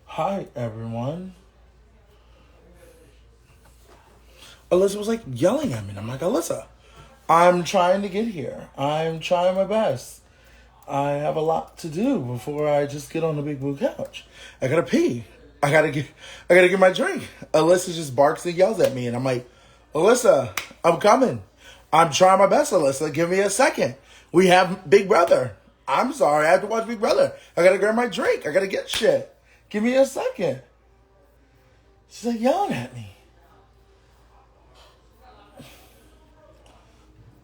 Hi, everyone. Alyssa was like yelling at me, and I'm like, Alyssa, I'm trying to get here. I'm trying my best. I have a lot to do before I just get on the big blue couch. I gotta pee. I gotta get my drink. Alyssa just barks and yells at me, and I'm like, Alyssa, I'm coming. I'm trying my best, Alyssa. Give me a second. We have Big Brother. I'm sorry, I have to watch Big Brother. I gotta grab my drink. I gotta get shit. Give me a second. She's like yelling at me.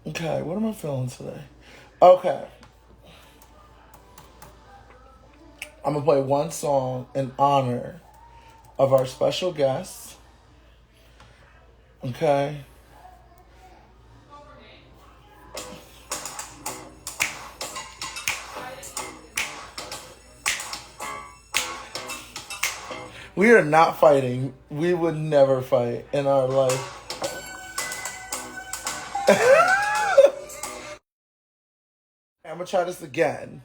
Okay, what am I feeling today? Okay, I'm gonna play one song in honor of our special guest. Okay. We are not fighting. We would never fight in our life. I'm gonna try this again.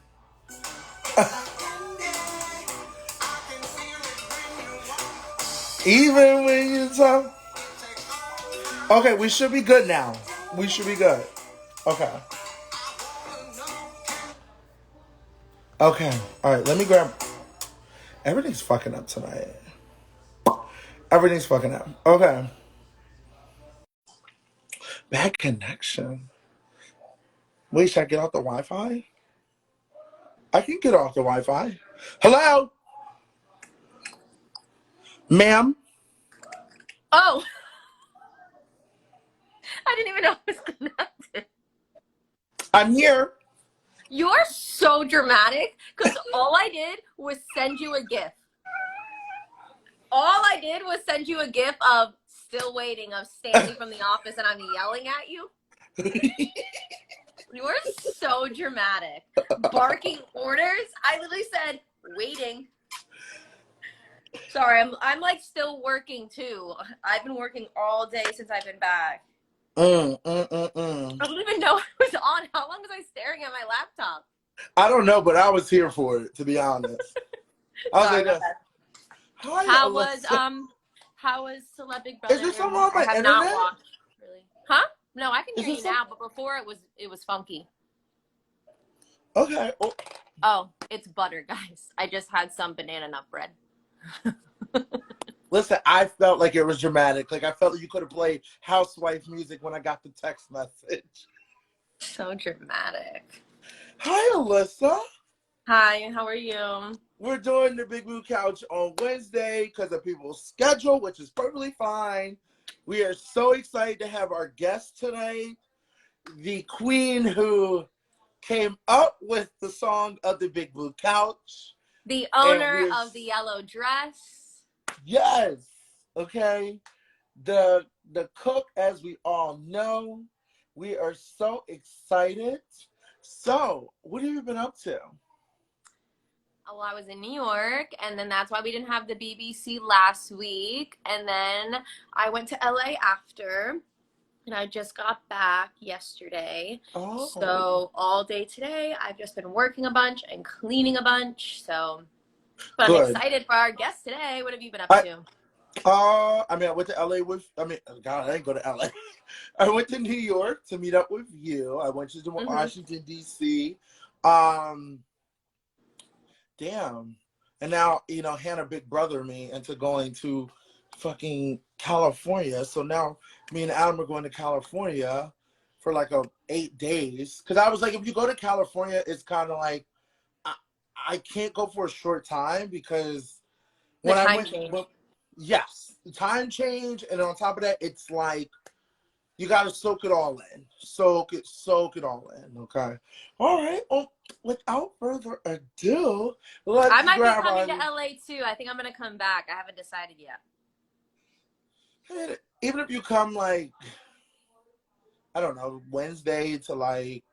Even when you talk. Okay, we should be good now. We should be good. Okay. Okay. Alright, let me grab. Everything's fucking up tonight. Everything's fucking up. Okay. Bad connection. Wait, should I get off the Wi-Fi? I can get off the Wi-Fi. Hello? Ma'am? Oh, I didn't even know it was connected. I'm here. You're so dramatic because all I did was send you a GIF. All I did was send you a GIF of still waiting, of standing from the office and I'm yelling at you. You're so dramatic. Barking orders. I literally said waiting. Sorry, I'm like still working too. I've been working all day since I've been back. I don't even know it was on. How long was I staring at my laptop? I don't know, but I was here for it, to be honest. I was Sorry like, about that. hi, How was Celeb Big Brother? is there something on my I have internet? not watched really. Huh? No, I can Is hear there you now, but before it was funky. Okay. Oh, it's butter, guys. I just had some banana nut bread. Listen, I felt like it was dramatic. Like I felt like you could have played housewife music when I got the text message. So dramatic. Hi, Alyssa. Hi, how are you? We're doing the Big Blue Couch on Wednesday because of people's schedule, which is perfectly fine. We are so excited to have our guest tonight, the queen who came up with the song of the Big Blue Couch. The owner of the yellow dress. Yes. Okay. The cook, as we all know. We are so excited. So, what have you been up to? Well, I was in New York, and then that's why we didn't have the BBC last week. And then I went to LA after, and I just got back yesterday. Oh. So all day today, I've just been working a bunch and cleaning a bunch. So, but Good. I'm excited for our guest today. What have you been up to? I went to LA God, I didn't go to LA. I went to New York to meet up with you. I went to Washington, D.C. Damn. And now, Hannah big brother me into going to fucking California. So now me and Adam are going to California for like 8 days. Because I was like, if you go to California, it's kind of like, I can't go for a short time because when I went, yes, the time change, and on top of that, it's like you gotta soak it all in. Soak it all in. Okay. All right. Well, without further ado, I might be coming to LA too. I think I'm gonna come back. I haven't decided yet. Even if you come like, I don't know, Wednesday to like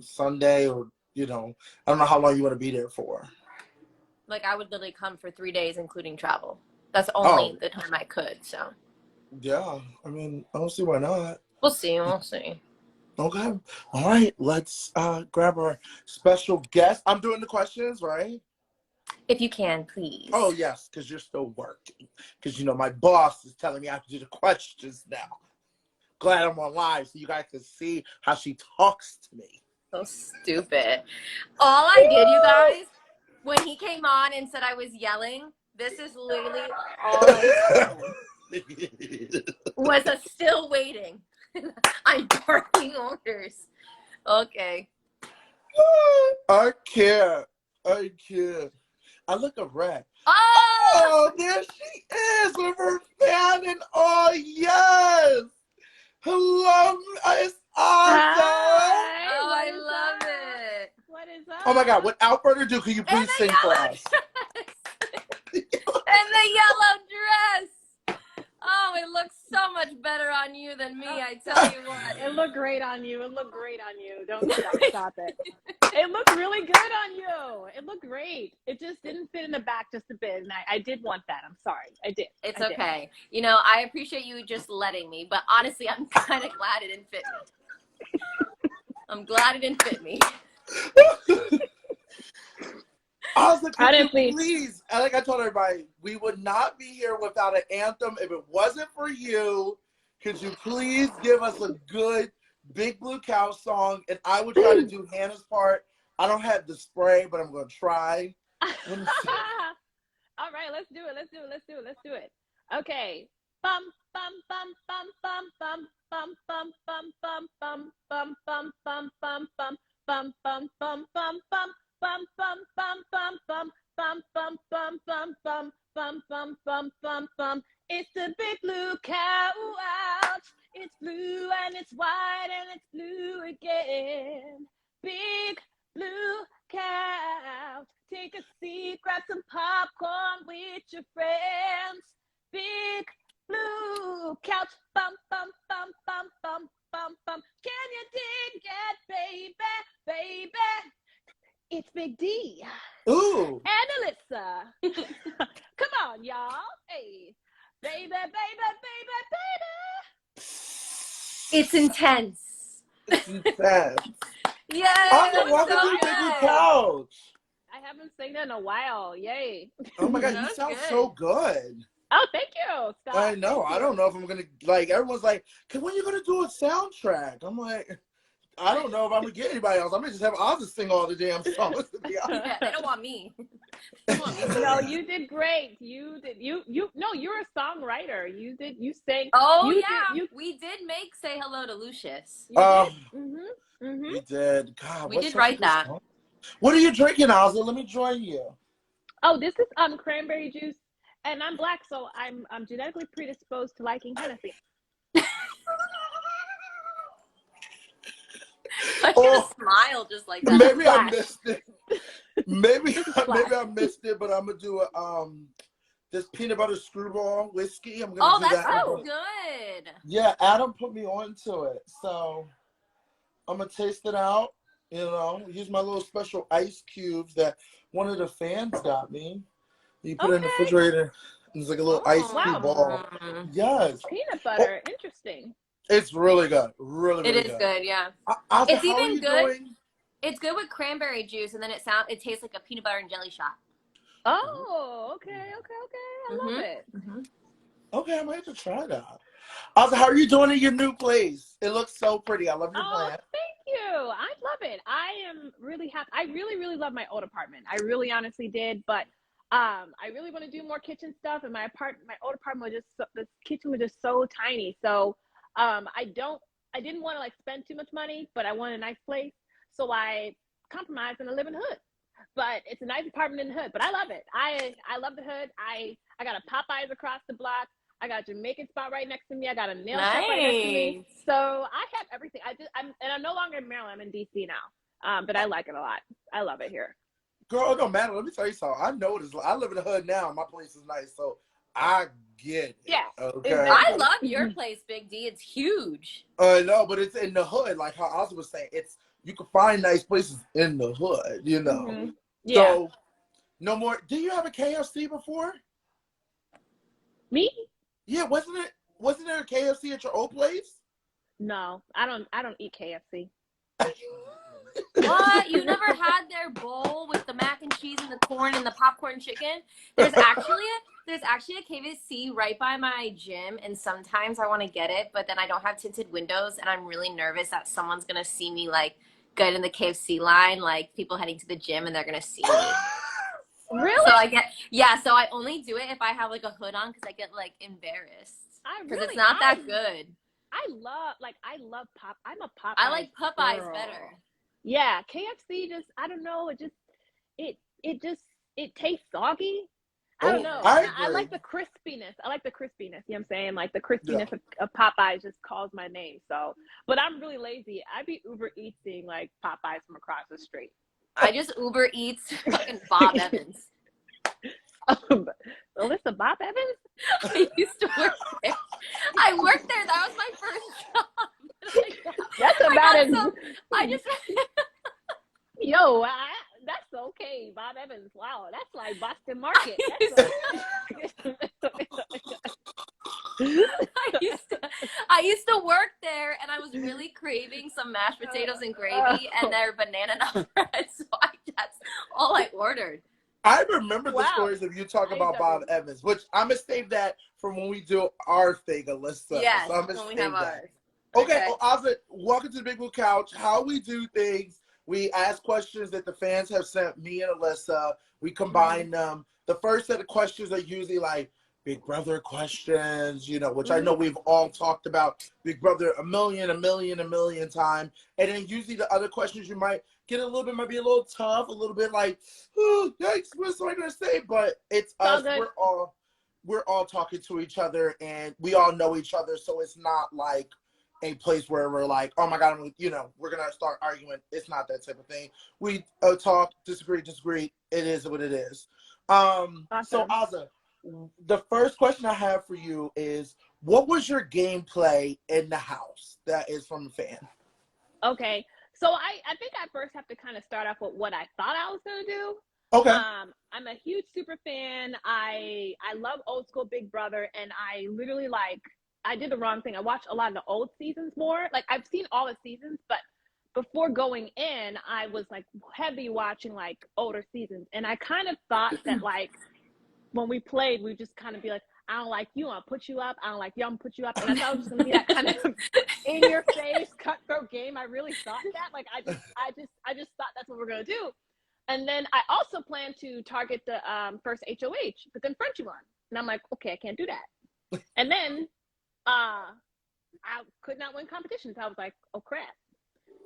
Sunday, or I don't know how long you want to be there for. Like I would literally come for 3 days, including travel. That's only the time I could. So. Yeah, I mean, I don't see why not. We'll see. Okay. All right. Let's grab our special guest. I'm doing the questions, right? If you can, please. Oh, yes, because you're still working. Because, you know, my boss is telling me I have to do the questions now. Glad I'm on live so you guys can see how she talks to me. So stupid. All I did, you guys, when he came on and said I was yelling, this is literally all I said. Was a still waiting. I'm barking orders. Okay. I can't. I can't. I look a wreck. Oh! There she is with her fan and all. Yes. Hello, it's Azah. Oh, I love it. What is up? Oh my God! Without further ado, can you please sing for us? And the yellow dress. Oh, it looks so much better on you than me, I tell you what. It looked great on you. It looked great on you. Don't stop it. It looked really good on you. It looked great. It just didn't fit in the back just a bit. And I did want that. I'm sorry. I did. It's okay. You know, I appreciate you just letting me, but honestly, I'm kind of glad it didn't fit me. I'm glad it didn't fit me. I was like, Honestly, please, and like I told everybody, we would not be here without an anthem if it wasn't for you. Could you please give us a good Big Blue Cow song? And I would try to do Hannah's part. I don't have the spray, but I'm going to try. all right, let's do it. Okay. Bum bum bum bum bum bum bum bum bum bum bum bum bum bum bum bum bum bum bum bum. Bum bum bum bum bum bum bum bum bum bum bum bum bum bum bum. It's the big blue cow out. It's blue and it's white and it's blue again. Big blue cow. Take a seat, grab some popcorn with your friends. Big blue couch. Bum bum bum bum bum bum bum. Can you dig it, baby, baby? It's Big D. Ooh. And Alyssa. Come on, y'all. Hey. Baby, baby, baby, baby. It's intense. It's intense. Yay! Awesome. Welcome so to the Big Blue good. Couch. I haven't sang that in a while. Yay. Oh my God, you That's sound good. so good. Oh, thank you. Stop. I know. I don't know if I'm going to, like, everyone's like, when are you going to do a soundtrack? I'm like, I don't know if I'm going to get anybody else. I'm going to just have Azah sing all the damn songs, to be honest. Yeah, they don't want me. They don't want me. No, you did great. You did. No, you're a songwriter. You sang. Oh, you yeah. Did, We did make Say Hello to Lucius. We did. God, We did write that. Song? What are you drinking, Azah? Let me join you. Oh, this is cranberry juice, and I'm black, so I'm genetically predisposed to liking Hennessy. I just smile just like that. Maybe I Flash. missed it. Maybe I missed it, but I'm gonna do a this peanut butter screwball whiskey. I'm gonna do that's that. so good. Yeah, Adam put me onto it, so I'm gonna taste it out. You know, use my little special ice cubes that one of the fans got me. You put it in the refrigerator. It's like a little ice cube ball. Yes. Peanut butter. Interesting. It's really good. Really good. It is good, yeah. Azah, It's how are even you good. doing? It's good with cranberry juice, and then it tastes like a peanut butter and jelly shot. Oh, okay. I love it. Okay, I might have to try that. Azah, how are you doing in your new place? It looks so pretty. I love your plant. Thank you. I love it. I am really happy. I really love my old apartment. I really honestly did, but I really want to do more kitchen stuff. And my old apartment was the kitchen was just so tiny. So I didn't want to like spend too much money, but I wanted a nice place. So I compromised and I live in the hood. But it's a nice apartment in the hood. But I love it. I love the hood. I got a Popeyes across the block. I got a Jamaican spot right next to me. I got a nail shop right next to me. So I have everything. I'm no longer in Maryland. I'm in DC now. But I like it a lot. I love it here. Girl, it don't matter. Let me tell you something. I know this. I live in the hood now. My place is nice, so I get it. Yeah. Okay. I love your place, Big D. It's huge. I know, but it's in the hood. Like how Azah was saying, you can find nice places in the hood. You know. Yeah. So no more. Do you have a KFC before? Me? Yeah. Wasn't there a KFC at your old place? No, I don't eat KFC. What? You never had their bowl with the mac and cheese and and the corn and the popcorn chicken. There's actually a KFC right by my gym, and sometimes I want to get it, but then I don't have tinted windows, and I'm really nervous that someone's gonna see me like get in the KFC line, like people heading to the gym, and they're gonna see me. Really? So I only do it if I have like a hood on, because I get like embarrassed because it's not that good. I'm a Popeyes. I like Popeyes girl. better. Yeah, KFC just, I don't know, it tastes soggy. I don't know. I like the crispiness. You know what I'm saying? Like the crispiness of Popeyes just calls my name. So, but I'm really lazy. I be Uber Eating like Popeyes from across the street. I just Uber Eats fucking Bob Evans. Alyssa, Bob Evans? I used to work there. I worked there. That was my first job. That's about it. I just Yo, that's okay. Bob Evans. Wow, that's like Boston Market. I used to work there, and I was really craving some mashed potatoes and gravy and their banana nut bread. So that's all I ordered. I remember the stories of you talking about Bob Evans, which I'm gonna save that for when we do our thing, Alyssa. Yes, so I'm gonna when we save have that. ours. Okay, well, Azah, welcome to the Big Blue Couch. How we do things, we ask questions that the fans have sent me and Alyssa. We combine them. The first set of questions are usually like Big Brother questions, you know, which I know we've all talked about Big Brother a million times. And then usually the other questions you might get might be a little tough, a little bit like, oh, yikes, what's I gonna say? But it's us. We're all talking to each other, and we all know each other, so it's not like a place where we're like, oh my God, we're gonna start arguing. It's not that type of thing. We talk, disagree. It is what it is. Awesome. So Azah, the first question I have for you is, what was your gameplay in the house? That is from a fan. Okay. So I think I first have to kind of start off with what I thought I was going to do. Okay. I'm a huge super fan. I love old school Big Brother, and I literally I did the wrong thing. I watched a lot of the old seasons more. Like I've seen all the seasons, but before going in, I was like heavy watching like older seasons. And I kind of thought that like when we played, we'd just kind of be like, I don't like you, I'll put you up. I don't like you, I'm gonna put you up. And I thought it was just gonna be that kind of in your face, cutthroat game. I really thought that. Like I just thought that's what we're gonna do. And then I also planned to target the first HOH, the confront you one. And I'm like, okay, I can't do that. And then I could not win competitions. I was like, oh crap.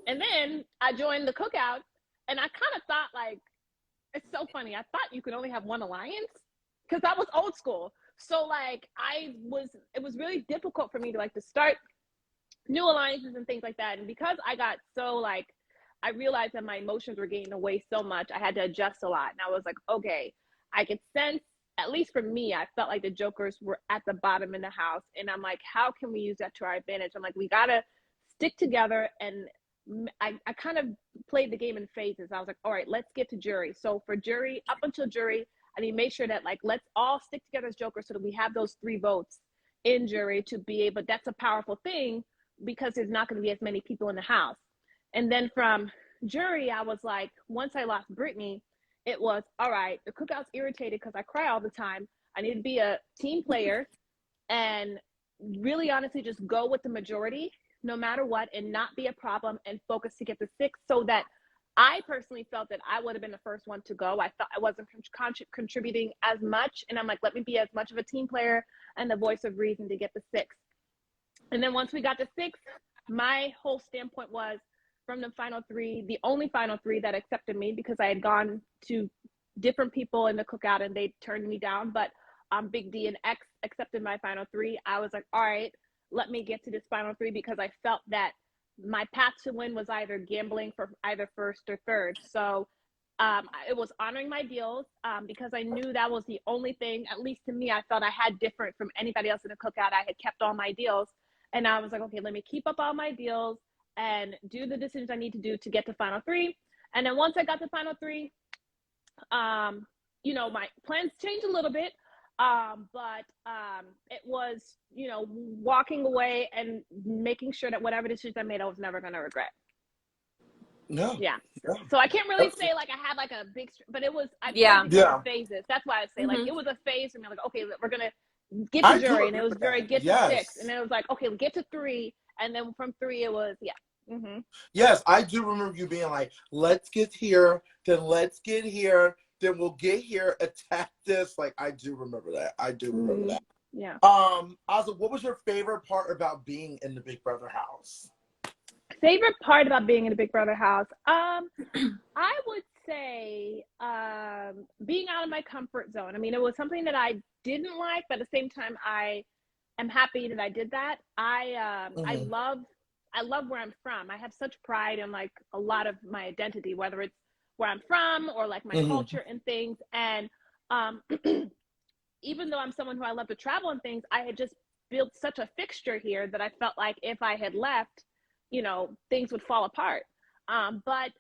And then I joined the cookout, and I kind of thought like, it's so funny. I thought you could only have one alliance because that was old school. So like it was really difficult for me to like to start new alliances and things like that. And because I got so like, I realized that my emotions were getting away so much, I had to adjust a lot. And I was like, okay, I could sense, at least for me, I felt like the jokers were at the bottom in the house. And I'm like, how can we use that to our advantage? I'm like, we got to stick together. And I kind of played the game in phases. I was like, all right, let's get to jury. So for jury, up until jury, I need to make sure that like, let's all stick together as jokers so that we have those 3 votes in jury to be able, that's a powerful thing because there's not going to be as many people in the house. And then from jury, I was like, once I lost Brittany, it was, all right, the cookout's irritated because I cry all the time. I need to be a team player and really honestly just go with the majority no matter what and not be a problem and focus to get the 6 so that I personally felt that I would have been the first one to go. I thought I wasn't contributing as much. And I'm like, let me be as much of a team player and the voice of reason to get the 6. And then once we got to 6, my whole standpoint was from the final 3, the only final 3 that accepted me because I had gone to different people in the cookout and they turned me down. But BigD and X accepted my final 3. I was like, all right, let me get to this final 3 because I felt that my path to win was either gambling for either first or third. So it was honoring my deals because I knew that was the only thing, at least to me, I felt I had different from anybody else in the cookout. I had kept all my deals. And I was like, okay, let me keep up all my deals and do the decisions I need to do to get to final 3. And then once I got to final 3, my plans changed a little bit. But it was, walking away and making sure that whatever decision I made, I was never going to regret. No. Yeah. So I can't really say like I had like a big, but it was, I played Yeah. different phases. That's why I say like Mhm. it was a phase for me. Like, okay, we're gonna get to I do jury, and it agree was with jury that. get to 6, and Yes. then it was like, okay, get to 3, and then from 3 it was Yes, I do remember you being like, let's get here, then let's get here, then we'll get here, attack this. Like, I do remember that. I do remember that. yeah. Azah, what was your favorite part about being in the Big Brother house? Favorite part about being in a Big Brother house? I would say being out of my comfort zone. I mean, it was something that I didn't like, but at the same time, I am happy that I did that. Mm-hmm. I love where I'm from. I have such pride in like a lot of my identity, whether it's where I'm from or like my Mm-hmm. culture and things. And even though I'm someone who I love to travel and things, I had just built such a fixture here that I felt like if I had left, things would fall apart. But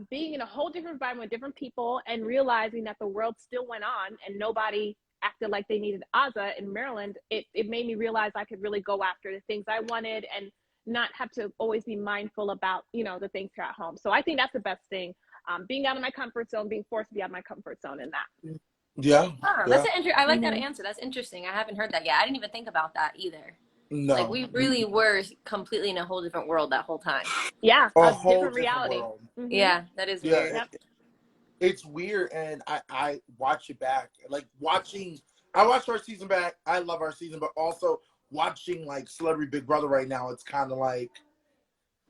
being in a whole different environment with different people and realizing that the world still went on and nobody acted like they needed Azah in Maryland, it made me realize I could really go after the things I wanted and not have to always be mindful about, the things here at home. So I think that's the best thing. Being out of my comfort zone, being forced to be out of my comfort zone in that. Yeah. Oh, Yeah. I like that answer. That's interesting. I haven't heard that yet. I didn't even think about that either. Like, No. we really were completely in a whole different world that whole time. Yeah, A a whole different different reality. world. Yeah, that is Yeah. weird. Yep. It's weird, and I watch it back. Like, I watched our season back. I love our season, but also watching like Celebrity Big Brother right now, it's kind of like,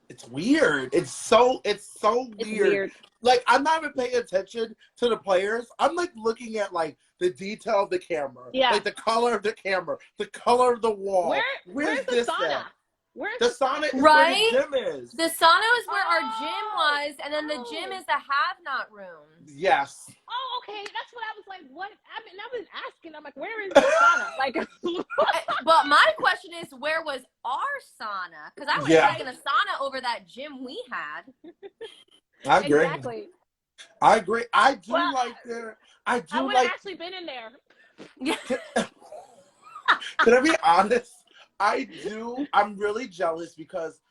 it's weird. It's so It's weird. weird. Like, I'm not even paying attention to the players. I'm like looking at like the detail of the camera, Yeah. like the color of the camera, the color of the wall. Where's the this sauna? at? Where's The the sauna is where the Right? gym is. The sauna is where our gym Oh, was, and then the gym is the have-not room. Yes. Oh, okay. That's what I was like. What? I mean, I was asking. I'm like, where is the sauna? Like, But my question is, where was our sauna? Because I would have taken a sauna over that gym we had. I agree. Exactly. I agree. I do Well, like their. I I do would have like. actually been in there. Yeah. Can I be honest? I do. I'm really jealous because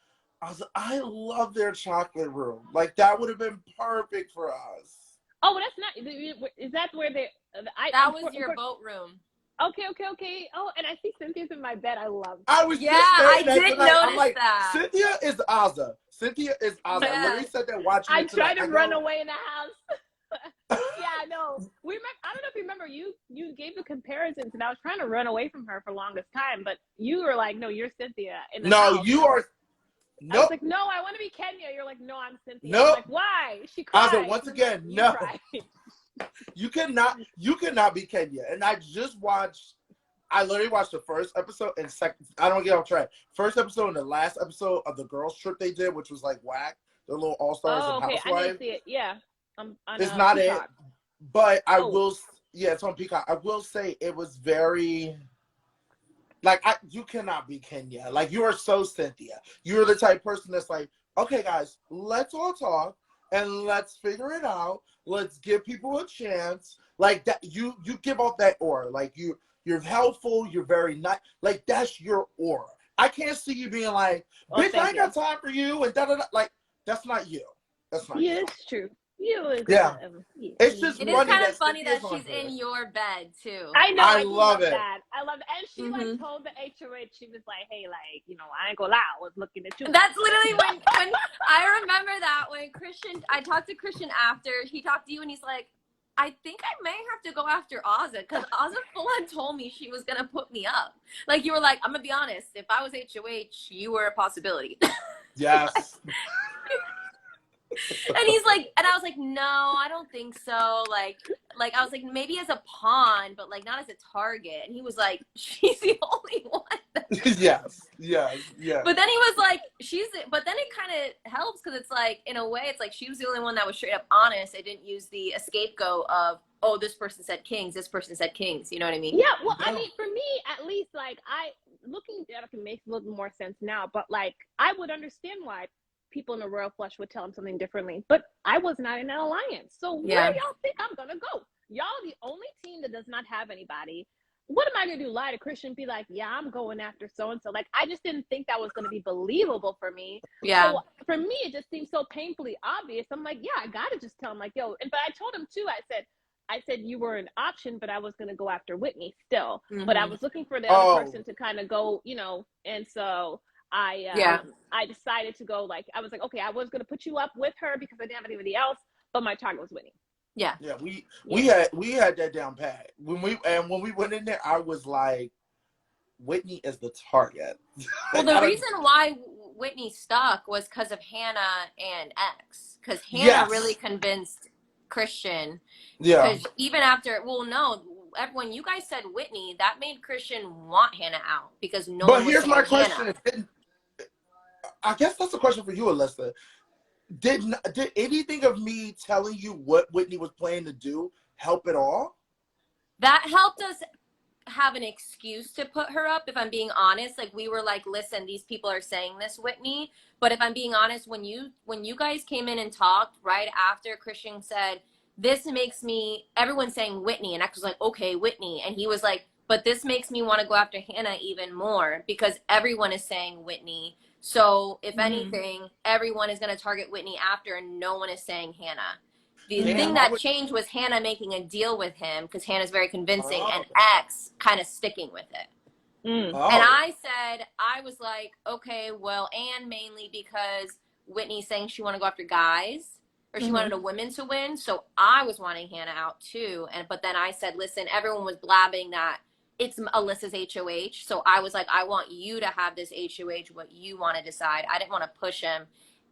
I love their chocolate room. Like, that would have been perfect for us. Oh, well, that's not. Is that where they? That was your boat room. Okay. Oh, and I see Cynthia's in my bed. I love. I was just I saying that did tonight. I'm notice like, that. Cynthia is Azah. Cynthia is Azah. I Yeah. literally said that watching I it tonight. tried to run away in the house. Yeah, no. I don't know if you remember. You gave the comparisons, and I was trying to run away from her for the longest time. But you were like, "No, you're Cynthia." In the No, house. you are. I was Nope. like, "No, I want to be Kenya." You're like, "No, I'm Cynthia." Nope. I'm like, why? She cried. Azah, once again, like, no. cried. You cannot be Kenya. And I just watched. I literally watched the first episode and second. I don't get off track. First episode and the last episode of the girls' trip they did, which was like whack. The little All Stars Oh, and okay. I Housewives. didn't see it. Yeah, It's not Peacock. it, but I Oh. will. Yeah, it's on Peacock. I will say it was very. Like, you cannot be Kenya. Like, you are so Cynthia. You're the type of person that's like, okay, guys, let's all talk and let's figure it out. Let's give people a chance. Like that, you give off that aura. Like, you're helpful. You're very nice. Like, that's your aura. I can't see you being like, bitch, I ain't got time for you and da da da. Like, that's not you. That's not you. Yeah, it's true. Yeah. It's just It is funny kind of funny Cynthia's that she's in your bed too. I know. I I love it. That. I love it. And she like told the HOH, she was like, "Hey, like, I ain't gonna lie, I was looking at you." That's literally when I remember that when I talked to Christian after he talked to you, and he's like, I think I may have to go after Azah because Azah full on told me she was gonna put me up. Like, you were like, I'm gonna be honest, if I was HOH, you were a possibility. Yes. And he's like, and I was like, no, I don't think so. Like I was like, maybe as a pawn, but like not as a target. And he was like, she's the only one. Yes. But then he was like, but then it kind of helps because it's like, in a way, it's like she was the only one that was straight up honest. I didn't use the scapegoat of, oh, this person said kings, this person said kings. You know what I mean? Yeah, well, I mean, for me, at least, like, looking at it makes a little more sense now, but like, I would understand why people in the royal flush would tell him something differently, but I was not in an alliance. So where y'all think I'm gonna go? Y'all are the only team that does not have anybody. what am I gonna do? Lie to Christian? Be like, yeah, I'm going after so and so. Like, I just didn't think that was gonna be believable for me. Yeah. So for me, it just seemed so painfully obvious. I'm like, yeah, I gotta just tell him, like, yo. And but I told him too. I said you were an option, but I was gonna go after Whitney still. But I was looking for the other person to kind of go, you know. And so I decided to go. Like, I was like, okay, I was gonna put you up with her because I didn't have anybody else, but my target was Whitney. Yeah. Yeah, we had that down pat. When we went in there, I was like, Whitney is the target. Well, the reason why Whitney stuck was because of Hannah and X. Because Hannah really convinced Christian. Yeah. Because even after, well, no, when you guys said Whitney, that made Christian want Hannah out because no one was here's my saying question. Hannah. I guess that's a question for you, Alyssa. Did anything of me telling you what Whitney was planning to do help at all? That helped us have an excuse to put her up, if I'm being honest. Like, we were like, listen, these people are saying this, Whitney. But if I'm being honest, when you guys came in and talked right after, Christian said, this makes me, everyone's saying Whitney. And I was like, okay, Whitney. And he was like, but this makes me want to go after Hannah even more because everyone is saying Whitney. So if anything, everyone is going to target Whitney after, and no one is saying Hannah. The thing that changed was Hannah making a deal with him because Hannah's very convincing, and X kind of sticking with it. And I said, I was like, okay, well, and mainly because Whitney's saying she wanted to go after guys, or she wanted a woman to win. So I was wanting Hannah out too. But then I said, listen, everyone was blabbing that it's Alyssa's HOH. So I was like, I want you to have this HOH, what you want to decide. I didn't want to push him.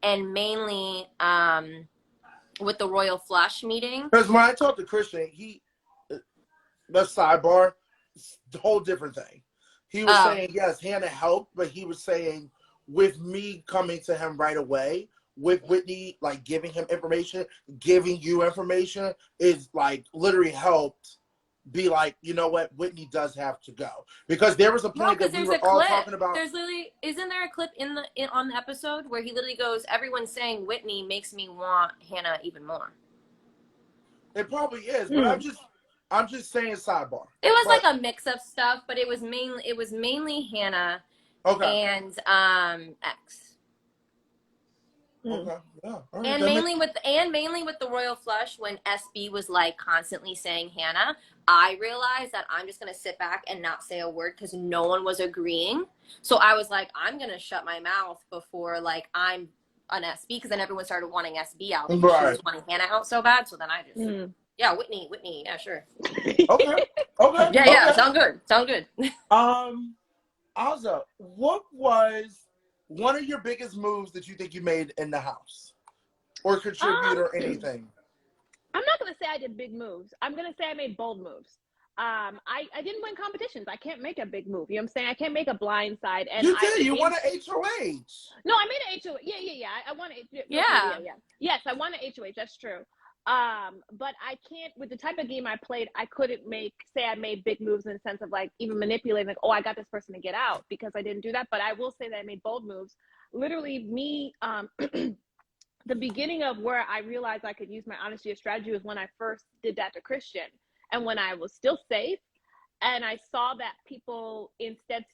And mainly with the Royal Flush meeting. Because when I talked to Christian, the sidebar, the whole different thing. He was saying, yes, Hannah helped, but he was saying with me coming to him right away, with Whitney, like giving him information, giving you information, is like literally helped be like, you know what, Whitney does have to go. Because there was a point that we were all talking about. There's literally, isn't there a clip on the episode where he literally goes, everyone's saying Whitney makes me want Hannah even more. It probably is, but I'm just saying sidebar. It was like a mix of stuff, but it was mainly Hannah and X. Okay. Yeah. Right. And mainly with the Royal Flush, when SB was like constantly saying Hannah, I realized that I'm just gonna sit back and not say a word because no one was agreeing. So I was like, I'm gonna shut my mouth before like I'm an SB, because then everyone started wanting SB out because she was wanting Hannah out so bad. So then I just yeah, Whitney, yeah, sure. Okay. Yeah, sound good. Azah, what was one of your biggest moves that you think you made in the house, or contribute, or anything? I'm not gonna say I did big moves. I'm gonna say I made bold moves. I didn't win competitions. I can't make a big move. You know what I'm saying? I can't make a blind side. And you did. You won an HOH. No, I made an HOH. Yeah. I won an HOH. Yeah. Yes, I won an HOH. That's true. But I can't, with the type of game I played, I couldn't say I made big moves in the sense of like even manipulating, like, oh, I got this person to get out, because I didn't do that. But I will say that I made bold moves. Literally me, the beginning of where I realized I could use my honesty as strategy was when I first did that to Christian. And when I was still safe, and I saw that people instead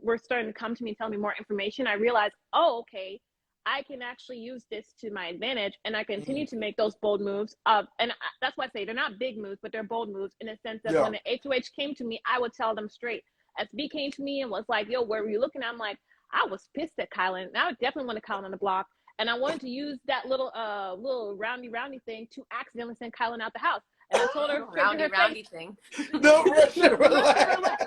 were starting to come to me and tell me more information, I realized, oh, okay, I can actually use this to my advantage, and I continue to make those bold moves. And that's why I say they're not big moves, but they're bold moves in a sense that when the HOH came to me, I would tell them straight. SB came to me and was like, yo, where were you looking? I'm like, I was pissed at Kylan. And I would definitely want to Kylan on the block. And I wanted to use that little roundy thing to accidentally send Kylan out the house. And I told her, roundy thing. No, Russian roulette. Whatever.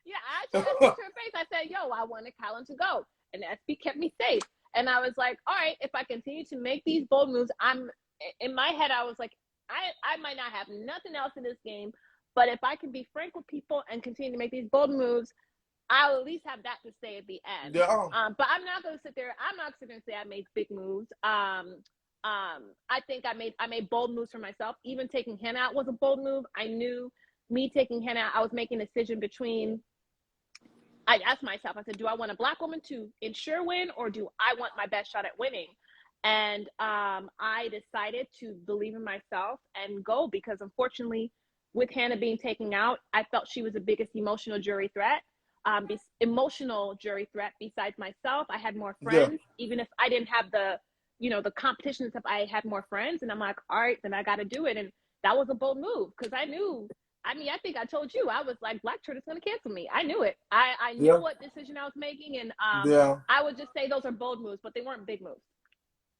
Yeah, I actually said to her face, I said, yo, I wanted Kylan to go. And SB kept me safe. And I was like, all right, if I continue to make these bold moves, in my head, I was like, I might not have nothing else in this game, but if I can be frank with people and continue to make these bold moves, I'll at least have that to say at the end. Yeah. But I'm not going to sit there and say I made big moves. I think I made bold moves for myself. Even taking Hannah out was a bold move. I knew me taking Hannah out, I was making a decision between, I asked myself, I said, do I want a black woman to ensure win, or do I want my best shot at winning? And I decided to believe in myself and go, because unfortunately, with Hannah being taken out, I felt she was the biggest emotional jury threat. Emotional jury threat besides myself. I had more Yeah. friends, even if I didn't have the, the competition stuff. I had more friends, and I'm like, all right, then I got to do it. And that was a bold move, because I knew. I mean, I think I told you, I was like, Black Church is going to cancel me. I knew it. I knew Yeah. what decision I was making, and Yeah. I would just say those are bold moves, but they weren't big moves.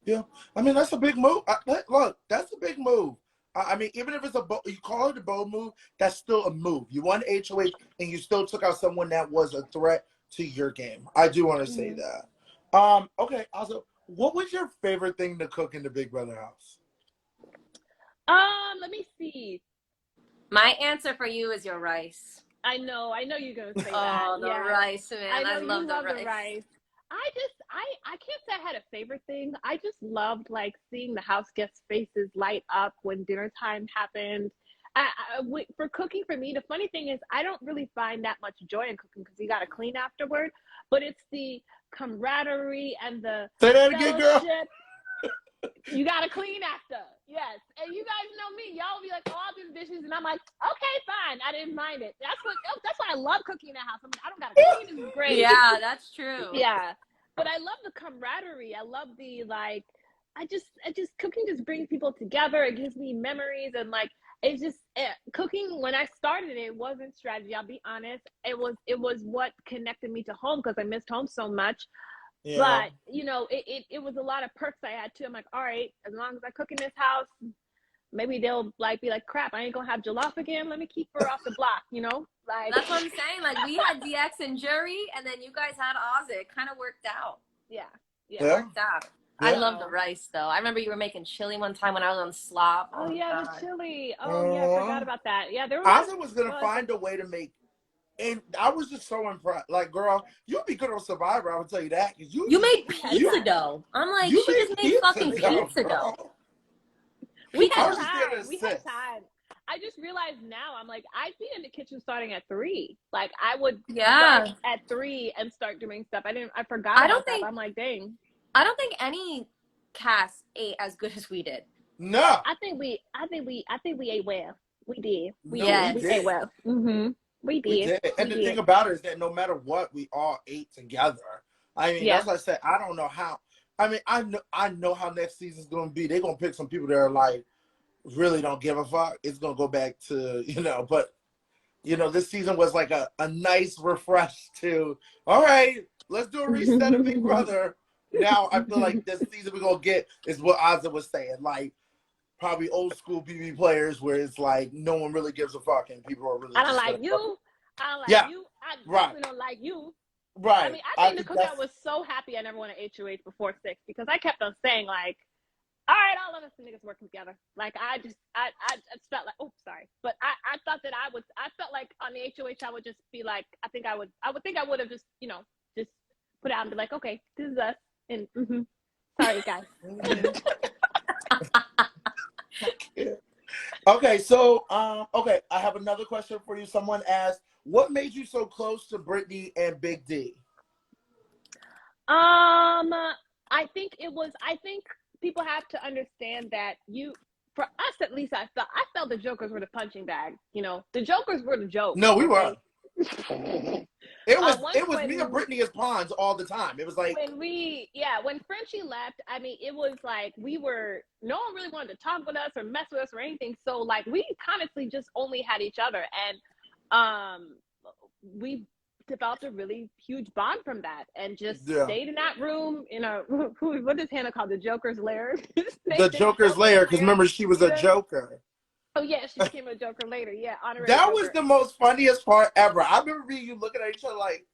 Yeah. I mean, that's a big move. Look, that's a big move. I mean, even if it's you call it a bold move, that's still a move. You won HOH, and you still took out someone that was a threat to your game. I do want to say that. Okay. Also, what was your favorite thing to cook in the Big Brother house? Let me see. My answer for you is your rice. I know you're gonna say that. Oh, the rice, man! I know love you the love rice. the rice. I can't say I had a favorite thing. I just loved like seeing the house guests' faces light up when dinner time happened. For cooking, for me, the funny thing is I don't really find that much joy in cooking, because you got to clean afterward. But it's the camaraderie and the Say that again, girl. You got to clean after. Yes. And you guys know me. Y'all be like, oh, I'll do the dishes. And I'm like, okay, fine. I didn't mind it. That's why I love cooking in the house. I mean, I don't got to clean. This is great. Yeah, that's true. Yeah. But I love the camaraderie. I love the, like, I just cooking just brings people together. It gives me memories. And like, it's just cooking. When I started, it wasn't strategy. I'll be honest. It was what connected me to home, because I missed home so much. Yeah. But it was a lot of perks I had too. I'm like, all right, as long as I cook in this house, maybe they'll like be like, crap, I ain't gonna have jollof again. Let me keep her off the block, Like, that's what I'm saying. Like, we had DX and Jury, and then you guys had Azah. It kind of worked out. Yeah. It worked out. Yeah. I love the rice, though. I remember you were making chili one time when I was on Slop. Oh yeah, the chili. Oh yeah, I forgot about that. Yeah, there was. Azah was gonna find a way to make. And I was just so impressed. Like, girl, you'd be good on Survivor. I would tell you that. Cause you made pizza dough. I'm like, she just made fucking pizza dough. We had time. I just realized now, I'm like, I'd be in the kitchen starting at 3. Like, I would start at 3 and start doing stuff. I forgot about that. I'm like, dang. I don't think any cast ate as good as we did. No. I think we ate well. We did. We ate well. Mm-hmm. We did. And the thing about it is that no matter what, we all ate together. I mean, that's what I said. I don't know how. I mean, I know how next season's going to be. They're going to pick some people that are like, really don't give a fuck. It's going to go back to, but, this season was like a nice refresh to, all right, let's do a reset of Big Brother. Now I feel like this season we're going to get is what Azah was saying. Like, probably old school PB players where it's like no one really gives a fuck and people are really. I don't like you. I don't like you. I definitely don't like you. Right. I mean, I think the cookout was so happy I never won an HOH before 6, because I kept on saying like, all right, all of us niggas working together. Like I just felt like, oh sorry, but I thought that I felt like on the HOH I would just be like, I would have just just put out and be like, okay, this is us, and sorry guys. Okay, so I have another question for you. Someone asked, what made you so close to BigD and Big D? I think people have to understand that for us at least, I felt the jokers were the punching bag. The jokers were the joke. No, we were. It was me and Brittany as pawns all the time. It was like when Frenchie left, I mean, it was like no one really wanted to talk with us or mess with us or anything. So like we honestly just only had each other, and we developed a really huge bond from that, and just stayed in that room what does Hannah call the Joker's lair? The Joker's lair, because remember she was a Joker. Oh yeah, she became a Joker later. Yeah, honorary that Joker. was the most funniest part ever. I remember me and you looking at each other like,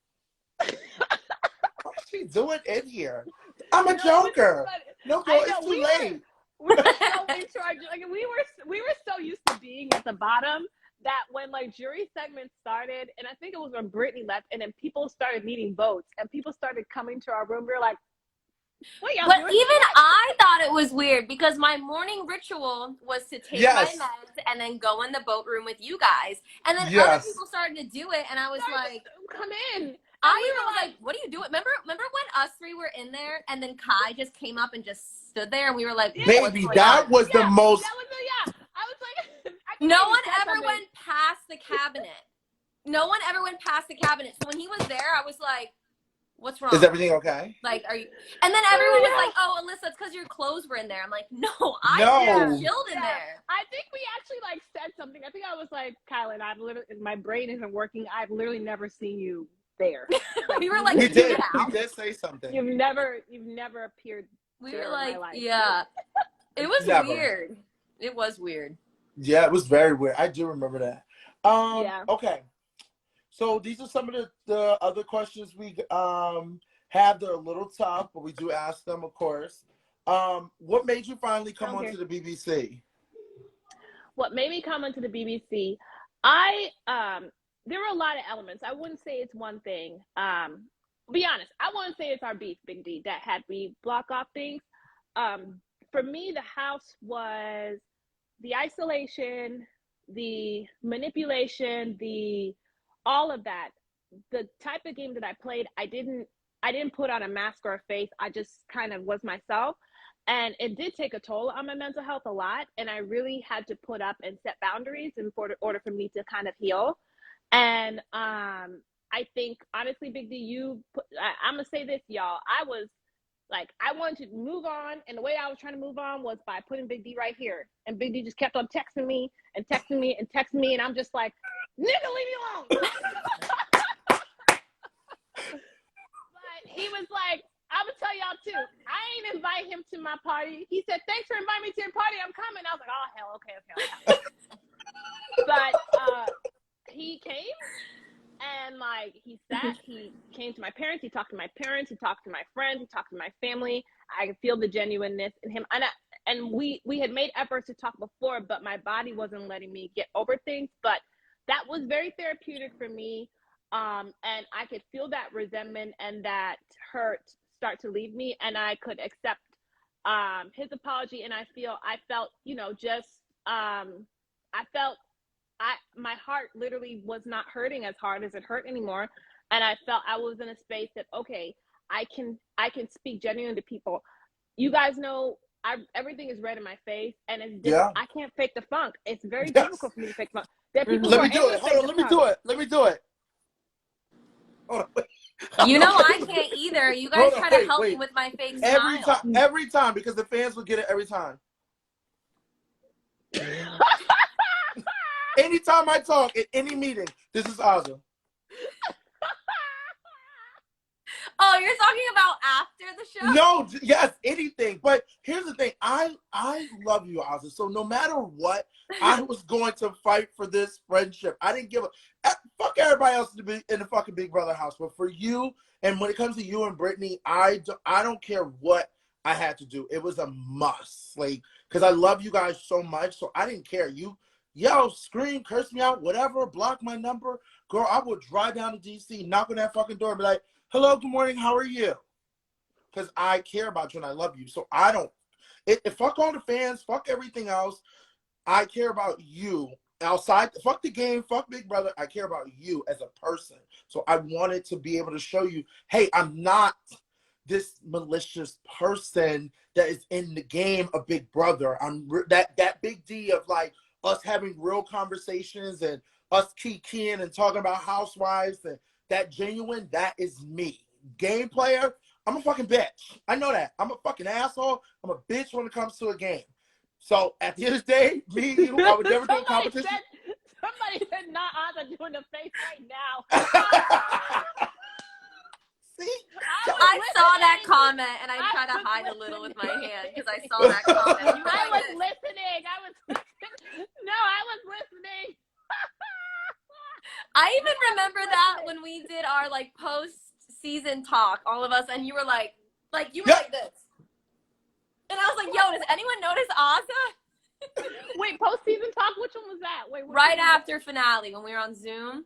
what's she doing in here? I'm a Joker. No, girl, it's too late. We were so in charge. Like we were so used to being at the bottom that when like jury segments started, and I think it was when Brittany left, and then people started needing votes, and people started coming to our room. We were like, what y'all doing? Even I thought it was weird, because my morning ritual was to take my meds and then go in the boat room with you guys, and then other people started to do it, and I was like, come in. I even was like, what are you doing? Remember when us three were in there and then Kai just came up and just stood there and we were like, baby, that was the most. That was the, I was like, no one ever went past the cabinet. No one ever went past the cabinet. So when he was there, I was like, what's wrong? Is everything okay? Like, are you? And then everyone was like, oh, Alyssa, it's because your clothes were in there. I'm like, no, I chilled in there. I think we actually like said something. I think I was like, Kylan, I've literally, my brain isn't working. I've literally never seen you there. Like, we were like, we did say something. You've never appeared. We were like, yeah. It was weird. It was weird. Yeah, it was very weird. I do remember that. Okay. So these are some of the other questions we have. They're a little tough, but we do ask them, of course. What made you finally come onto the BBC? What made me come onto the BBC? There were a lot of elements. I wouldn't say it's one thing. Be honest, I wouldn't say it's our beef, Big D, that had me block off things. For me, the house was the isolation, the manipulation, all of that. The type of game that I played, I didn't put on a mask or a face. I just kind of was myself. And it did take a toll on my mental health a lot. And I really had to put up and set boundaries in order for me to kind of heal. And I think, honestly, Big D, I'm going to say this, y'all. I wanted to move on. And the way I was trying to move on was by putting Big D right here. And Big D just kept on texting me and texting me and texting me. And I'm just like, nigga, leave me alone. But he was like, I'm going to tell y'all too, I ain't invite him to my party. He said, thanks for inviting me to your party. I'm coming. I was like, oh, hell, okay. But he came and like he came to my parents. He talked to my parents. He talked to my friends. He talked to my family. I could feel the genuineness in him. And we had made efforts to talk before, but my body wasn't letting me get over things. But that was very therapeutic for me. And I could feel that resentment and that hurt start to leave me, and I could accept his apology. And I felt, my heart literally was not hurting as hard as it hurt anymore. And I felt I was in a space that, okay, I can speak genuinely to people. You guys know everything is red in my face, and it's different. I can't fake the funk. It's very difficult for me to fake the funk. There are people Let me do it. Hold on, let me do it. Hold on. You know I can't either. You guys try to help me with my fake smile. Every time, because the fans will get it every time. Anytime I talk at any meeting, this is Azah. Oh, you're talking about after the show? No, yes, anything. But here's the thing. I love you, Azah. So no matter what, I was going to fight for this friendship. I didn't give a fuck everybody else to be in the fucking Big Brother house. But for you, and when it comes to you and Brittany, I don't care what I had to do. It was a must. Like, because I love you guys so much. So I didn't care. You yell, scream, curse me out, whatever, block my number. Girl, I would drive down to DC, knock on that fucking door and be like, hello, good morning, how are you? Because I care about you and I love you. So I don't, fuck all the fans, fuck everything else. I care about you. Outside, fuck the game, fuck Big Brother. I care about you as a person. So I wanted to be able to show you, hey, I'm not this malicious person that is in the game of Big Brother. I'm that Big D of like us having real conversations and us kikiing and talking about housewives and that genuine, that is me. Game player, I'm a fucking bitch. I know that. I'm a fucking asshole. I'm a bitch when it comes to a game. So at the end of the day, me and you, I would never do a competition. Somebody said not Azah doing the face right now. See? I saw that comment and I tried to hide a little with my hand because I saw that comment. I was listening. No, I was listening. I even remember that when we did our like post-season talk, all of us, and you were like you were like this. And I was like, yo, does anyone notice Azah? Wait, post-season talk? Which one was that? Wait, right after finale when we were on Zoom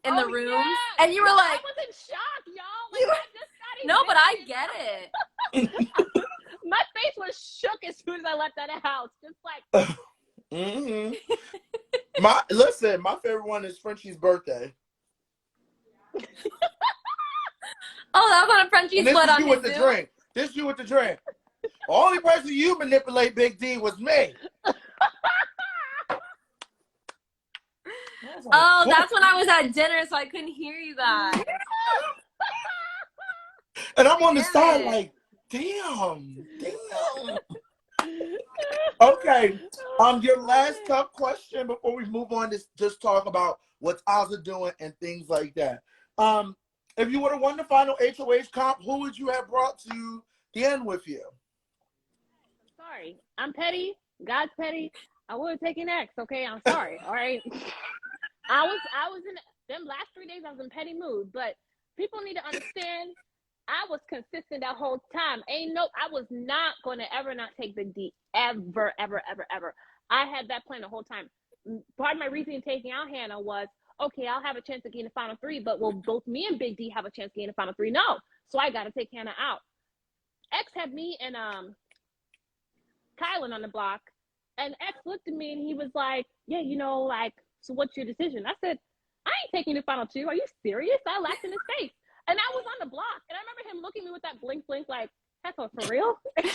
in the rooms. Yeah. And you were like, I was in shock, y'all. Like, I just got no, but I get it. My face was shook as soon as I left that house. Just like mm-hmm. My favorite one is Frenchie's birthday. Oh, that was on a Frenchie And this split is on you with the Zoom. drink. This is you with the drink. The only person you manipulate, Big D, was me. Oh, that's when I was at dinner, so I couldn't hear you guys. And I'm on the Damn side it. like, damn. Okay. Your last tough question before we move on to just talk about what's Azah doing and things like that. If you would have won the final HOH comp, who would you have brought to the end with you? Sorry, I'm petty. God's petty. I would have taken X. Okay, I'm sorry. All right. I was in them last 3 days. I was in petty mood, but people need to understand. I was consistent that whole time. I was not going to ever not take Big D ever. I had that plan the whole time. Part of my reason taking out Hannah was, okay, I'll have a chance to get in the final 3, but will both me and Big D have a chance to get in the final 3? No. So I got to take Hannah out. X had me and Kylan on the block, and X looked at me and he was like, yeah, so what's your decision? I said, I ain't taking the final 2. Are you serious? I laughed in his face. And I was on the block. And I remember him looking at me with that blink like, that's for real? And I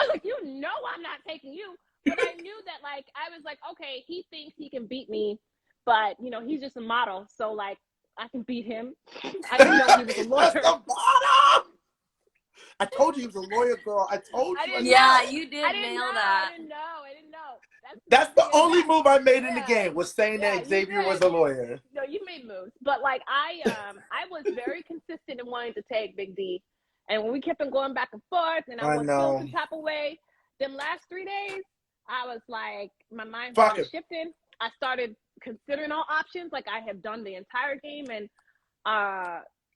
was like, I'm not taking you. But I knew that, I was like, okay, he thinks he can beat me. But, he's just a model. So, I can beat him. I didn't know he was a lawyer. I told you he was a lawyer, girl. I told you. Yeah, you did nail that. I didn't know. That's the only move I made in the game, was saying that Xavier was a lawyer. No, you made moves. But I was very consistent in wanting to take Big D. And when we kept on going back and forth and I was still some type of way, them last 3 days, I was like, my mind started shifting. I started considering all options like I have done the entire game, and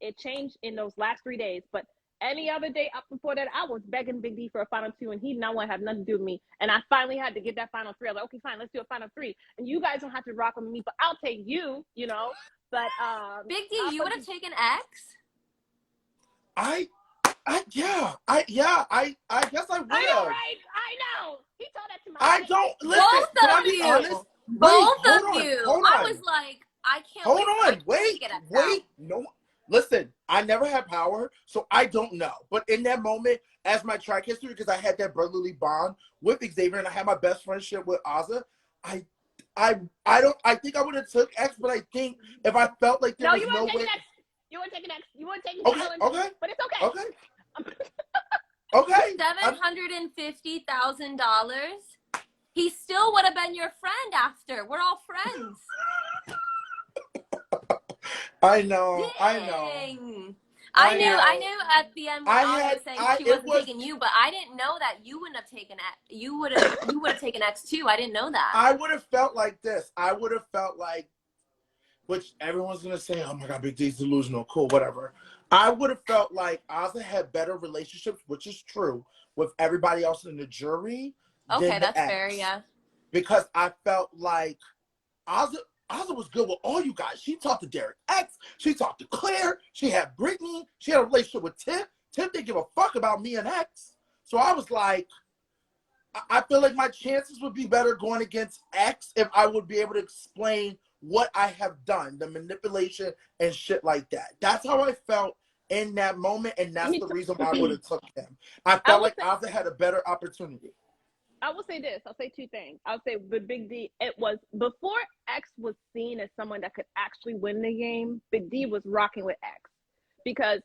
it changed in those last 3 days. But any other day up before that, I was begging Big D for a final 2, and he did not want to have nothing to do with me. And I finally had to get that final 3. I was like, okay, fine, let's do a final 3. And you guys don't have to rock with me, but I'll take you, But Big D, you would have taken X? I guess I would have. I know, right? I know. He told that to my I face. don't listen. Both Can I of be you. honest? Both of you. Hold I on. was like, I can't Hold wait. on. Wait. No. Listen, I never had power, so I don't know. But in that moment, as my track history, because I had that brotherly bond with Xavier and I had my best friendship with Azah, I think I would have took X, but I think if I felt like there was no way. You wouldn't take an X. You wouldn't take an Okay. But it's okay. Okay. $750,000. He still would have been your friend after. We're all friends. I know. Dang. I knew at the end when I was saying she wasn't taking you, but I didn't know that you wouldn't have taken X. You would have taken X too. I didn't know that. I would have felt like this. I would have felt like, which everyone's gonna say, oh my God, Big D's delusional, cool, whatever. I would have felt like Azah had better relationships, which is true, with everybody else in the jury. Okay, that's fair, yeah. Because I felt like Azah was good with all you guys. She talked to Derek X. She talked to Claire. She had Brittany. She had a relationship with Tim. Tim didn't give a fuck about me and X. So I was like, I feel like my chances would be better going against X if I would be able to explain what I have done, the manipulation and shit like that. That's how I felt in that moment, and that's the reason why I would have took him. I felt like Azah had a better opportunity. I will say this. I'll say 2 things. I'll say with Big D, it was before X was seen as someone that could actually win the game, Big D was rocking with X. Because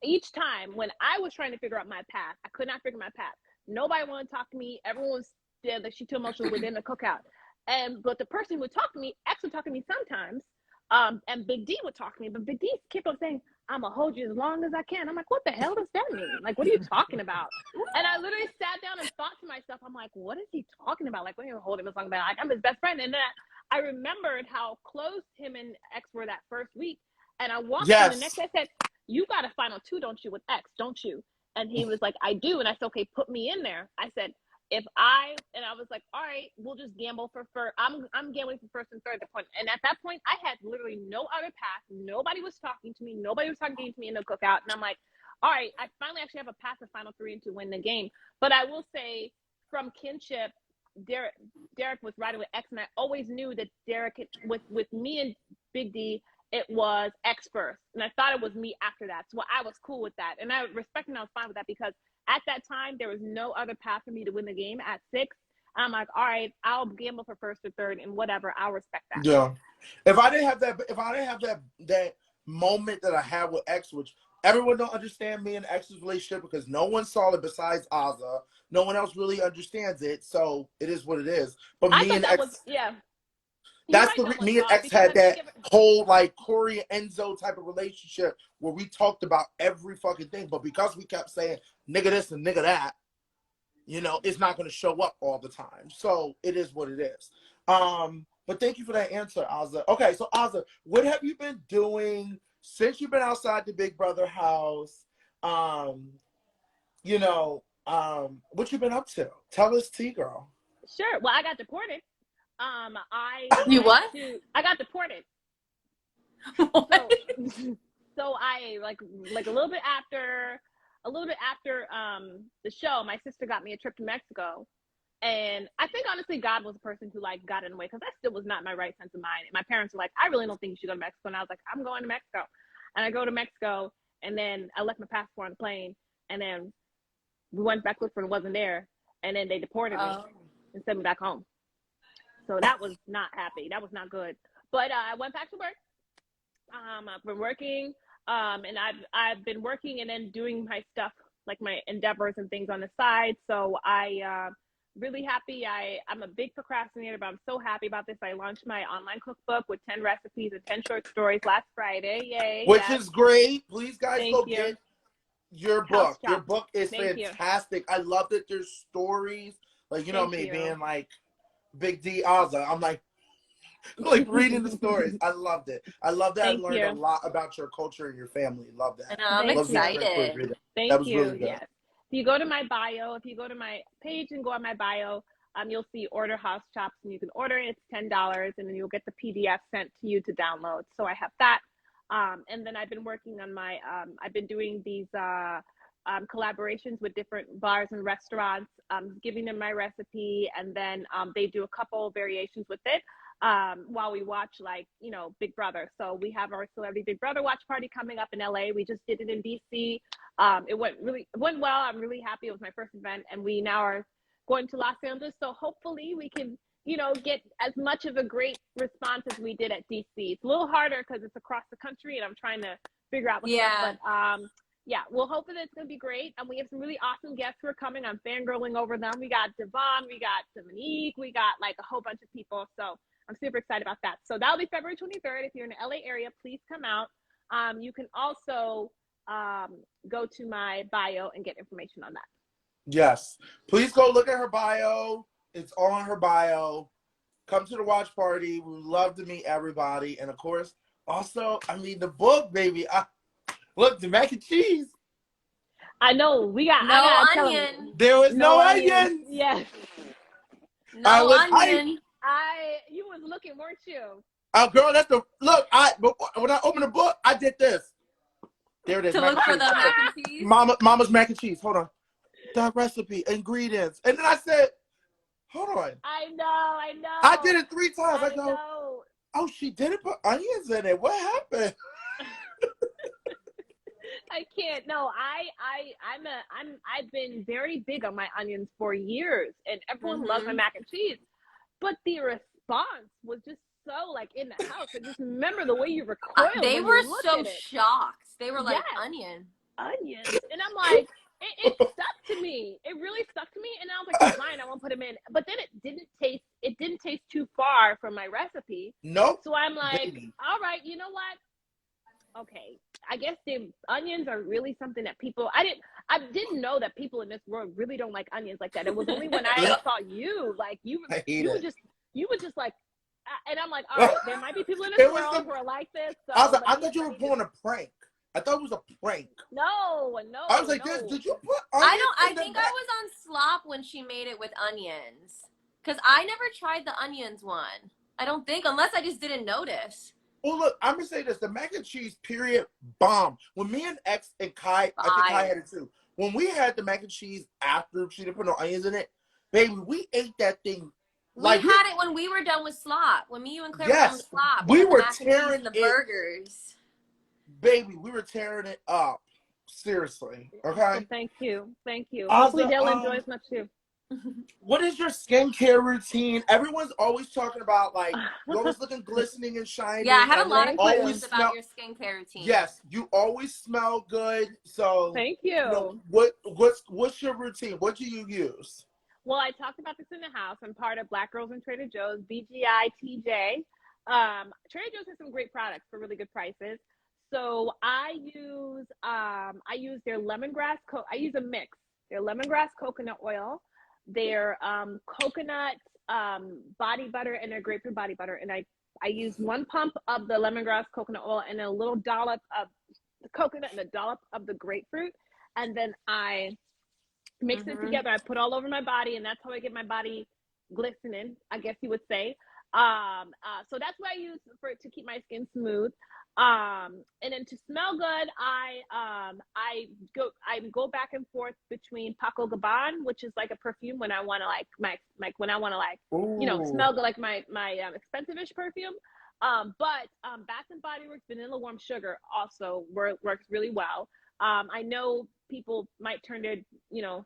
each time when I was trying to figure out my path, I could not figure my path. Nobody wanted to talk to me. Everyone was scared that she too emotional within the cookout. But the person who would talk to me, X would talk to me sometimes. And Big D would talk to me, but Big D kept on saying, I'm gonna hold you as long as I can. I'm like, what the hell does that mean? Like, what are you talking about? And I literally sat down and thought to myself, I'm like, what is he talking about? Like, what are you holding as long as like, I'm his best friend. And then I remembered how close him and X were that first week. And I walked in the next day, I said, you got a final 2, don't you, with X, don't you? And he was like, I do. And I said, okay, put me in there. I said, I was like, all right, we'll just gamble for first. I'm gambling for first and third at the point. And at that point, I had literally no other path. Nobody was talking to me. Nobody was talking to me in the cookout. And I'm like, all right, I finally actually have a path to final 3 and to win the game. But I will say, from kinship, Derek was riding with X, and I always knew that Derek with me and Big D, it was X first, and I thought it was me after that. So I was cool with that, and I respected and I was fine with that because at that time there was no other path for me to win the game at 6. I'm like, all right, I'll gamble for first or third, and whatever, I'll respect that. Yeah. If I didn't have that moment that I had with X, which everyone don't understand me and X's relationship because no one saw it besides Azah. No one else really understands it, so it is what it is. But I me thought and that X, was, yeah. that's the me and X had that whole like Corey and Enzo type of relationship where we talked about every fucking thing. But because we kept saying nigga this and nigga that, you know, it's not going to show up all the time. So it is what it is. But thank you for that answer, Azah. Okay, so Azah, what have you been doing since you've been outside the Big Brother house? You know, what you been up to? Tell us, T-girl. Sure. Well, I got deported. You what? I got deported. So I like a little bit after the show, my sister got me a trip to Mexico, and I think honestly God was the person who like got in the way because I still was not in my right sense of mind. And my parents were like, I really don't think you should go to Mexico, and I was like, I'm going to Mexico, and I go to Mexico, and then I left my passport on the plane, and then we went back looking for it, wasn't there, and then they deported me and sent me back home. So that was not happy. That was not good. But I went back to work. I've been working, and I've been working and then doing my stuff, like my endeavors and things on the side. So I really happy. I'm a big procrastinator, but I'm so happy about this. I launched my online cookbook with 10 recipes and 10 short stories last Friday. Yay! Which is great. Please, guys, Thank you. get your book. Your book is fantastic. I love that there's stories. Like, you know me being like BigD Alyssa. I'm like reading the stories. I loved it. I love that. I learned a lot about your culture and your family. Love that. I'm excited. Thank you. Really good. Yes. If you go to my bio, if you go to my page and go on my bio, you'll see order house chops, and you can order it. It's $10, and then you'll get the PDF sent to you to download. So I have that. And then I've been working on my, I've been doing these collaborations with different bars and restaurants, giving them my recipe, and then they do a couple variations with it while we watch, like, you know, Big Brother. So we have our Celebrity Big Brother watch party coming up in LA. We just did it in DC. It went well. I'm really happy. It was my first event, and we now are going to Los Angeles. So hopefully we can, you know, get as much of a great response as we did at DC. It's a little harder because it's across the country, and I'm trying to figure out what's up. But yeah, we'll hope that it's going to be great. And we have some really awesome guests who are coming. I'm fangirling over them. We got Devon, we got Dominique, we got like a whole bunch of people. So I'm super excited about that. So that'll be February 23rd. If you're in the LA area, please come out. You can also go to my bio and get information on that. Yes. Please go look at her bio. It's on her bio. Come to the watch party. We would love to meet everybody. And of course, also, I mean, the book, baby. Look, the mac and cheese. I know. We got no onion. There was no onion. Yes. No onion. You was looking, weren't you? Oh, girl, that's the look. When I opened the book, I did this. There it is. To look for the mac and cheese. Mama's mac and cheese. Hold on. That recipe, ingredients, and then I said, "Hold on." I know. I did it 3 times. I go, know. "Oh, she didn't put onions in it. What happened?" I can't. No, I've been very big on my onions for years, and everyone loves my mac and cheese. But the response was just so like in the house. I just remember the way you recoiled. They were so shocked. They were like, onions, and I'm like, it stuck to me. It really stuck to me, and I was like, it's fine. I won't put them in. But then it didn't taste too far from my recipe. Nope. So I'm like, all right, you know what? Okay, I guess the onions are really something that people. I didn't know that people in this world really don't like onions like that. It was only when I saw you, like you were just like, and I'm like, all right, there might be people in this world who are like this. So, I thought you were pulling a prank. I thought it was a prank. No. I was like, did you put onions? I think I was on slop when she made it with onions, because I never tried the onions one. I don't think, unless I just didn't notice. Well, look, I'm gonna say this: the mac and cheese, period, bomb. When me and X and Kai, I think Kai had it too. When we had the mac and cheese after she didn't put no onions in it, baby, we ate that thing. We had it when we were done with slop. When me, you, and Claire were done with slop. We had were the mac and cheese tearing and the it, burgers. baby. We were tearing it up. Seriously, okay. Well, thank you. Azah, Hopefully they'll enjoy as much too. What is your skincare routine? Everyone's always talking about like you're always looking glistening and shining. Yeah, I had a and lot of questions always about your skincare routine. Yes, you always smell good. So Thank you. You know, what's your routine? What do you use? Well, I talked about this in the house. I'm part of Black Girls in Trader Joe's, BGI TJ. Trader Joe's has some great products for really good prices. So I use their lemongrass. I use a mix. Their lemongrass coconut oil, their coconut body butter, and their grapefruit body butter. And I use 1 pump of the lemongrass coconut oil and a little dollop of the coconut and a dollop of the grapefruit, and then I mix it together. I put all over my body, and that's how I get my body glistening, I guess you would say. So that's what I use to keep my skin smooth. And then to smell good, I go back and forth between Paco Rabanne, which is like a perfume when I want to smell good, like my expensive-ish perfume. But Bath and Body Works Vanilla Warm Sugar also works really well. I know people might turn their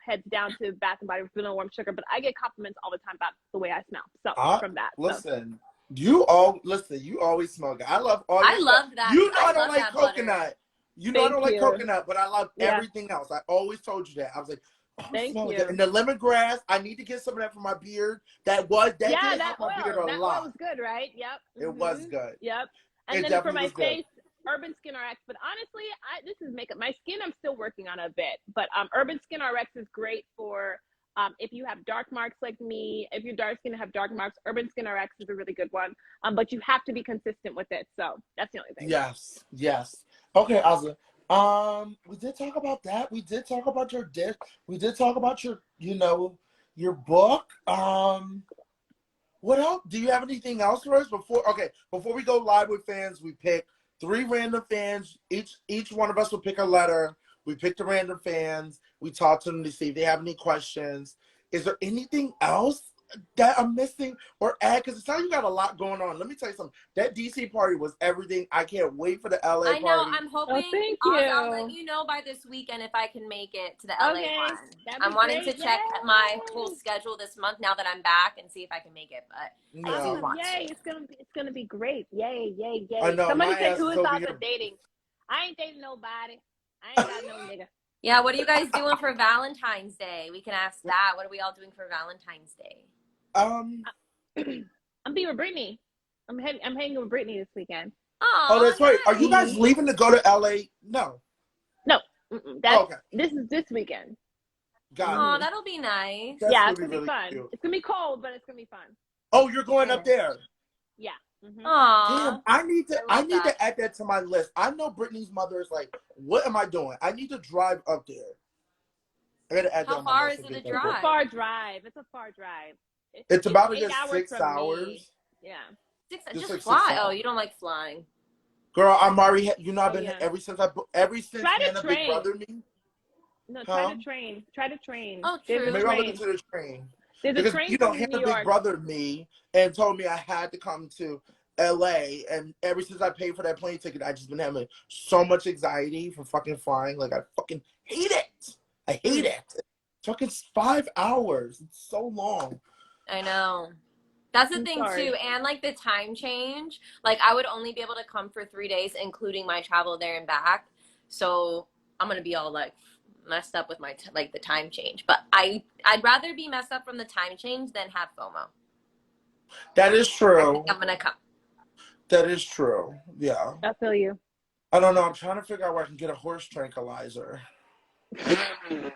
heads down to Bath and Body Works Vanilla Warm Sugar, but I get compliments all the time about the way I smell. So from that, listen. You always smell good. I love all your stuff. That. You know I don't like coconut. Butter. You know I don't like coconut, but I love everything else. I always told you that. I was like, thank you. Good. And the lemongrass, I need to get some of that for my beard. That did help my beard a lot. That oil was good, right? Yep. It was good. Yep. And then for my face, Urban Skin RX. But honestly, this is makeup. My skin, I'm still working on a bit. But Urban Skin RX is great for if you have dark marks like me. If you're dark skin and have dark marks, Urban Skin RX is a really good one. But you have to be consistent with it. So that's the only thing. Yes. Okay, Azah. We did talk about that. We did talk about your dish. We did talk about your your book. What else? Do you have anything else for us before we go live with fans? We pick 3 random fans. Each one of us will pick a letter. We pick the random fans. We talk to them to see if they have any questions. Is there anything else that I'm missing or add? Because it sounds like you got a lot going on. Let me tell you something. That DC party was everything. I can't wait for the LA party. I know. I'm hoping. Thank you. I'll let you know by this weekend if I can make it to the LA one. I'm wanting to check my whole schedule this month now that I'm back and see if I can make it. But yay! It's gonna be great. Yay! I know. Somebody said, "Who is Azah dating?" I ain't dating nobody. I ain't got no nigga. Yeah, what are you guys doing for Valentine's Day? We can ask that. What are we all doing for Valentine's Day? I'm being with Brittany. I'm hanging with Brittany this weekend. Oh, that's right. Are you guys leaving to go to LA? No. This is this weekend. Oh, that'll be nice. That's it's gonna be fun. Cute. It's gonna be cold, but it's gonna be fun. Oh, you're going up there? Yeah. Aww. Damn, I need to add that to my list. I know Brittany's mother is like, what am I doing? I need to drive up there. I gotta add How far is it to drive? It's a far drive. It's about to get 6 hours. Yeah. Just like fly. 6 hours. Oh, you don't like flying. Girl, I'm already, I've been ever since Hannah Big Brother me. No, try to train. Oh, true. Maybe I'll look into the train. There's a train Hannah Big Brother me and told me I had to come to LA, and ever since I paid for that plane ticket, I just been having so much anxiety for fucking flying. Like, I fucking hate it. I hate it. It's fucking 5 hours. It's so long. I know. That's the thing too, and like the time change. Like, I would only be able to come for 3 days, including my travel there and back. So I'm gonna be all like messed up with my the time change. But I'd rather be messed up from the time change than have FOMO. That is true. I'm gonna come. That is true. Yeah. I feel you. I don't know. I'm trying to figure out where I can get a horse tranquilizer. Take a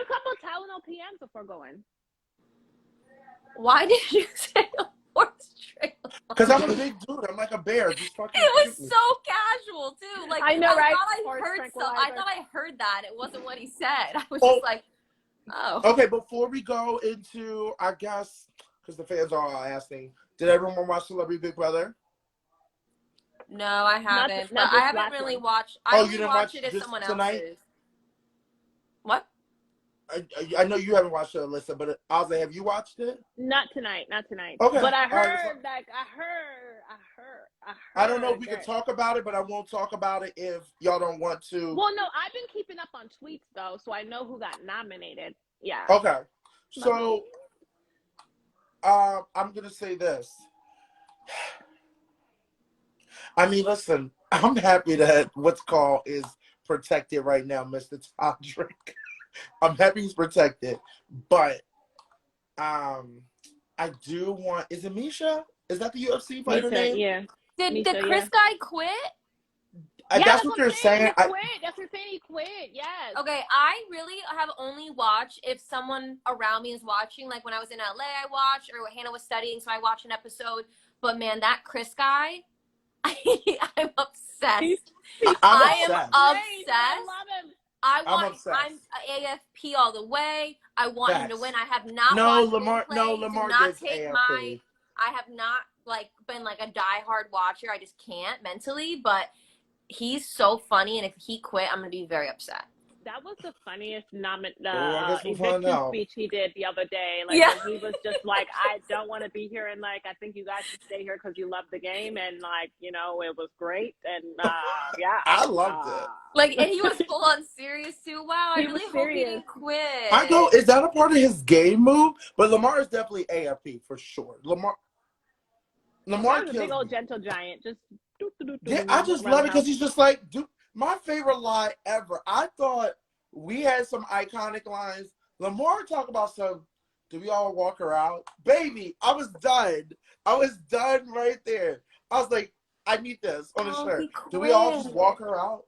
couple Tylenol PMs before going. Why did you say a horse tranquilizer? Because I'm a big dude. I'm like a bear. Just fucking. It was so casual too. Like, I know, right? I thought I heard that. It wasn't what he said. I was just like, oh. Okay, before we go into, I guess, because the fans are all asking, did everyone watch Celebrity Big Brother? No, I haven't. But I haven't really watched. I only watched it if someone else is. What? I know you haven't watched it, Alyssa, but Azah, have you watched it? Not tonight. Okay. But I All right. heard, like, I don't know if we could that. talk about it, but I won't talk about it if y'all don't want to. Well, no, I've been keeping up on tweets though, so I know who got nominated. Yeah. Okay. So, I'm gonna say this. I mean, listen, I'm happy that what's called is protected right now, Mr. Todrick. I'm happy he's protected, but I do want. Is it Misha? Is that the UFC fighter Misha, name? yeah. Did Misha, the Chris guy quit? Yeah, That's what you're saying. He quit. That's what you're saying. He quit. Yes. Okay, I really have only watched if someone around me is watching. Like when I was in LA, I watched, or when Hannah was studying, so I watched an episode. But man, that Chris guy, I'm obsessed. I'm I obsessed. am Great. obsessed. I love him. I'm obsessed. AFP all the way. I want him to win. I have not No, watched Lamar. gameplay. No, Do Lamar not gets take AFP. I have not like been like a diehard watcher. I just can't mentally. But he's so funny, and if he quit, I'm gonna be very upset. That was the funniest I guess we'll find eviction out. speech he did the other day. Like, Yeah. when he was just like, I don't want to be here, and like, I think you guys should stay here because you love the game, and like, you know, it was great, and yeah, I loved it. Like, and he was full on serious too. Wow, I He really was hope he serious. didn't quit. I go. Is that a part of his game move? But Lamar is definitely AFP for sure. Lamar Lamar's a kills big old me. gentle giant. Just Yeah, I just love it because he's just like, dude. My favorite line ever. I thought we had some iconic lines. Lamar talk about some. Do we all walk her out, baby? I was done. I was done right there. I was like, I need this on a shirt. Do we all just walk her out?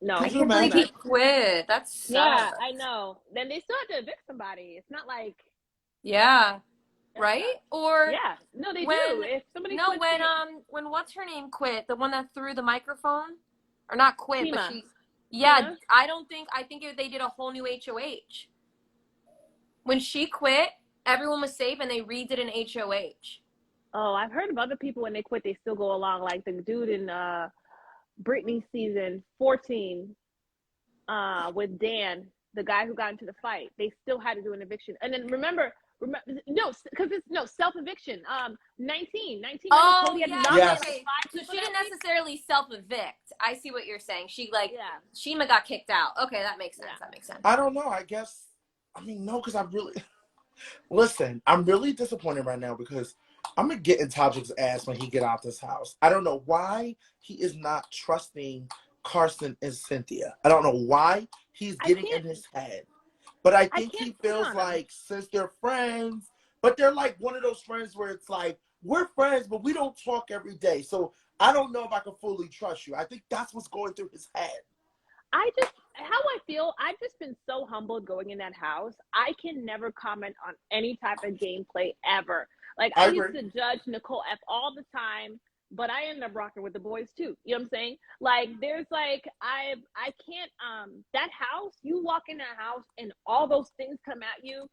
No, I Could you can't believe imagine? he quit. That's sucks. yeah, I know. Then they still have to evict somebody. It's not like Yeah. Right? Or yeah, no, they when, do. If somebody no, quits, when what's her name quit, the one that threw the microphone, or not quit, Kima. but she, yeah, Kima? I think they did a whole new HOH. When she quit, everyone was safe, and they redid an HOH. Oh, I've heard of other people when they quit, they still go along. Like the dude in Britney season 14 with Dan, the guy who got into the fight. They still had to do an eviction. And then remember no, because it's no self-eviction. 19. Oh, Cody had yeah. Yes. Okay. So she didn't necessarily self-evict. I see what you're saying. She, like, Yeah. Shima got kicked out. Okay, that makes sense. Yeah. That makes sense. I don't know. I guess. I mean, no, because I really. Listen, I'm really disappointed right now because I'm gonna get in Todrick's ass when he get out this house. I don't know why he is not trusting Carson and Cynthia. I don't know why he's getting in his head. But I think he feels like since they're friends, but they're like one of those friends where it's like, we're friends, but we don't talk every day. So I don't know if I can fully trust you. I think that's what's going through his head. How I feel, I've just been so humbled going in that house. I can never comment on any type of gameplay ever. Like, I used to judge Nicole F all the time, but I ended up rocking with the boys too. You know what I'm saying? Like, there's like, I can't, that house, you walk in that house and all those things come at you.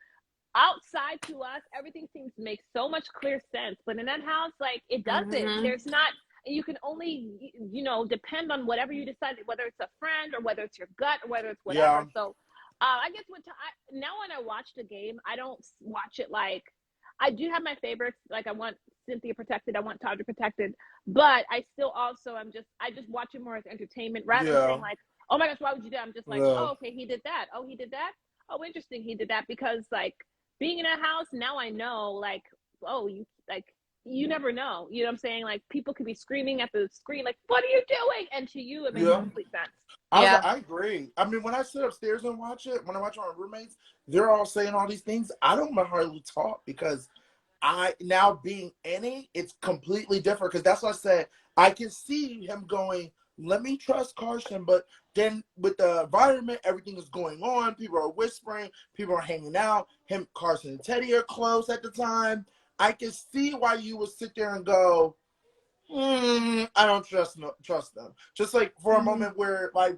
Outside to us, everything seems to make so much clear sense. But in that house, like, it doesn't. Mhm. There's not, you can only, depend on whatever you decide, whether it's a friend or whether it's your gut or whether it's whatever. Yeah. So I guess now when I watch the game, I don't watch it like, I do have my favorites. Like, I want Cynthia protected. I want Todrick protected. But I still also, I just watch it more as entertainment rather than saying like, oh my gosh, why would you do that? I'm just like, oh, okay, he did that. Oh, he did that. Oh, interesting. He did that because like being in a house, now I know like, oh, you never know. You know what I'm saying? Like, people could be screaming at the screen, like, what are you doing? And to you, it makes complete sense. I agree. I mean, when I sit upstairs and watch it, when I watch my roommates, they're all saying all these things. I don't hardly talk because now being in it, it's completely different. Because that's what I said. I can see him going, let me trust Carson. But then with the environment, everything is going on. People are whispering. People are hanging out. Carson and Teddy are close at the time. I can see why you would sit there and go, I don't trust them. Just like for a moment where, like,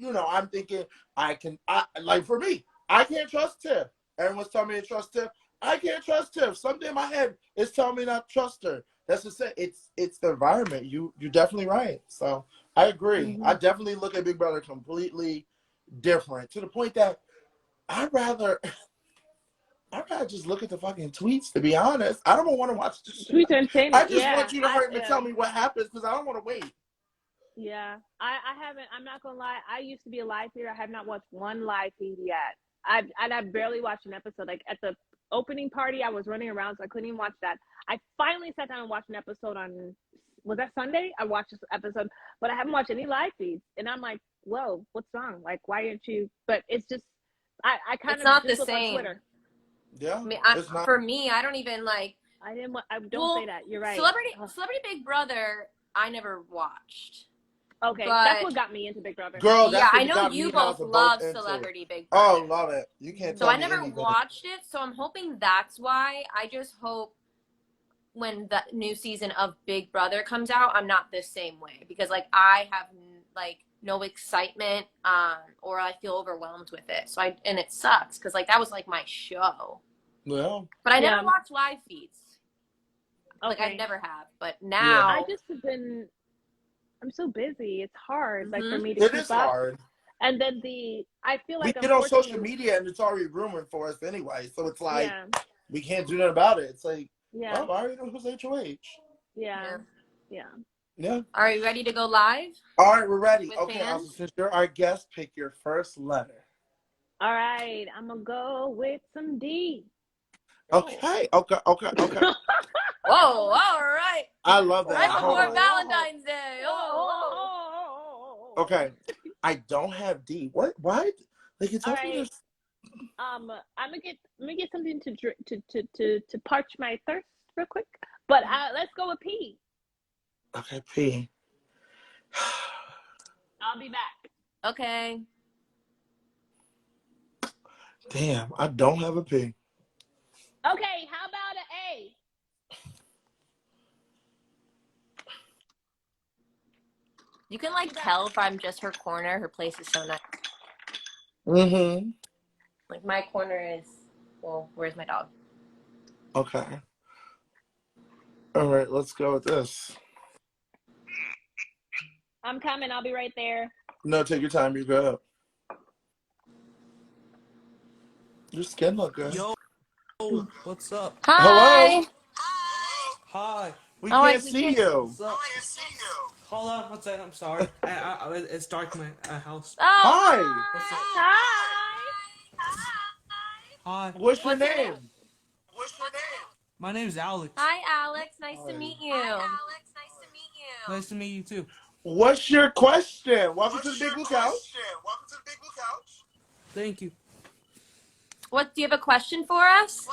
I'm thinking like for me, I can't trust Tiff. Everyone's telling me to trust Tiff. I can't trust Tiff. Something in my head is telling me not to trust her. That's just it. It's the environment. You're definitely right. So I agree. I definitely look at Big Brother completely different to the point that I'd rather just look at the fucking tweets, to be honest. I don't want to watch this shit. Tweets entertainment. I just want you to hurry and tell me what happens because I don't want to wait. Yeah, I haven't. I'm not gonna lie. I used to be a live feeder. I have not watched one live feed yet. I barely watched an episode. Like at the opening party, I was running around, so I couldn't even watch that. I finally sat down and watched an episode on, was that Sunday? I watched this episode, but I haven't watched any live feeds. And I'm like, whoa, what's wrong? Like, why aren't you? But it's just, I kind It's of not just the look on same. Twitter. Yeah, I mean, it's not. for me, I don't even like. I don't say that. You're right. Celebrity Big Brother, I never watched. Okay, but that's what got me into Big Brother. Girl, that's yeah, what I know got you me both into love both Celebrity Big Brother. Oh, love it. You can't So tell I me never anything. watched it, so I'm hoping that's why. I just hope when the new season of Big Brother comes out, I'm not the same way because like I have like no excitement or I feel overwhelmed with it. So and it sucks because like that was like my show. Well, but I never watch live feeds. Like Okay. I never have, but now I just have been. I'm so busy. It's hard, like for me to it keep is up. hard. And then I feel like we get on social media and it's already rumored for us anyway. So it's like we can't do nothing about it. It's like, well, I already know who's HOH. Yeah. Are you ready to go live? All right, we're ready. With Okay, fans? also, since you're our guest, pick your first letter. All right, I'm gonna go with some D. Okay. Whoa, all right. I love that. Right before Valentine's Day. Okay. I don't have D. What? Why? Like it's me this. I'm gonna get something to parch my thirst real quick. But let's go with P. Okay, P. I'll be back. Okay. Damn, I don't have a P. Okay, how about an A? You can like tell if I'm just her corner. Her place is so nice. Mm-hmm. Like my corner is, well, where's my dog? Okay. All right, let's go with this. I'm coming. I'll be right there. No, take your time. You go. Your skin look good. Yo, what's up? Hi. Hello. Hi. We can't see you. What's up? Hold on one second. I'm sorry. It's dark in my house. Oh. Hi. What's up? Hi. What's your name? My name's Alex. Hi, Alex. Nice to meet you. Nice to meet you too. What's your question? Welcome to the Big Blue Couch. Thank you. What, do you have a question for us?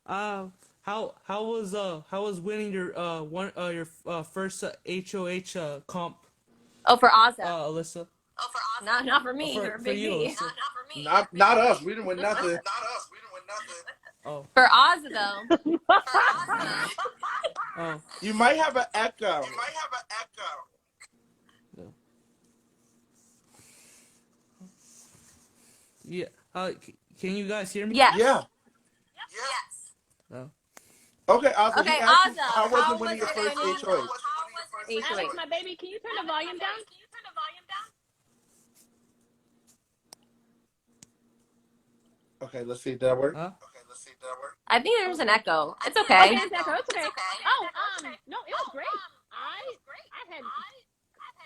How was winning your first HOH comp? Oh, for Azah. Alyssa. Not for me. For Big you, D. Alyssa. Not us. We didn't win nothing. Oh. For Azah though. Oh. You might have an echo. Yeah. Can you guys hear me? Yes. Yeah. No. Okay, Azah. Okay, Azah. Azah, How was how it winning your was first it HOH? Alex, my baby, can you turn the volume down? Okay, let's see. Did that work? Huh? I think there's an echo. It's okay. It's okay. Oh, no, it was great.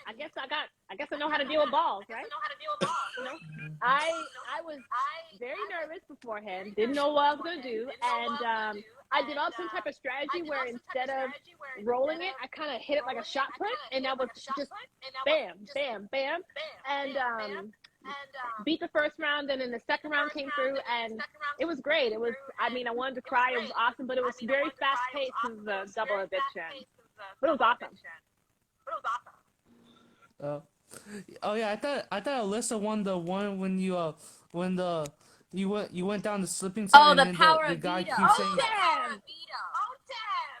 I guess I know how to deal with balls, right? You know, I was very nervous beforehand, didn't know what I was gonna do, and I did some type of strategy where instead of rolling it, I kind of hit it like a shot put, and that was just bam, bam, bam, and beat the first round, and then the second round came through, and it was great. It was, I wanted to cry. It was awesome, but it was very fast paced because of the double eviction. But it was awesome. Oh yeah, I thought Alyssa won the one when you went down the slipping slide. Oh, and the then power the of guy veto. keeps saying, Damn.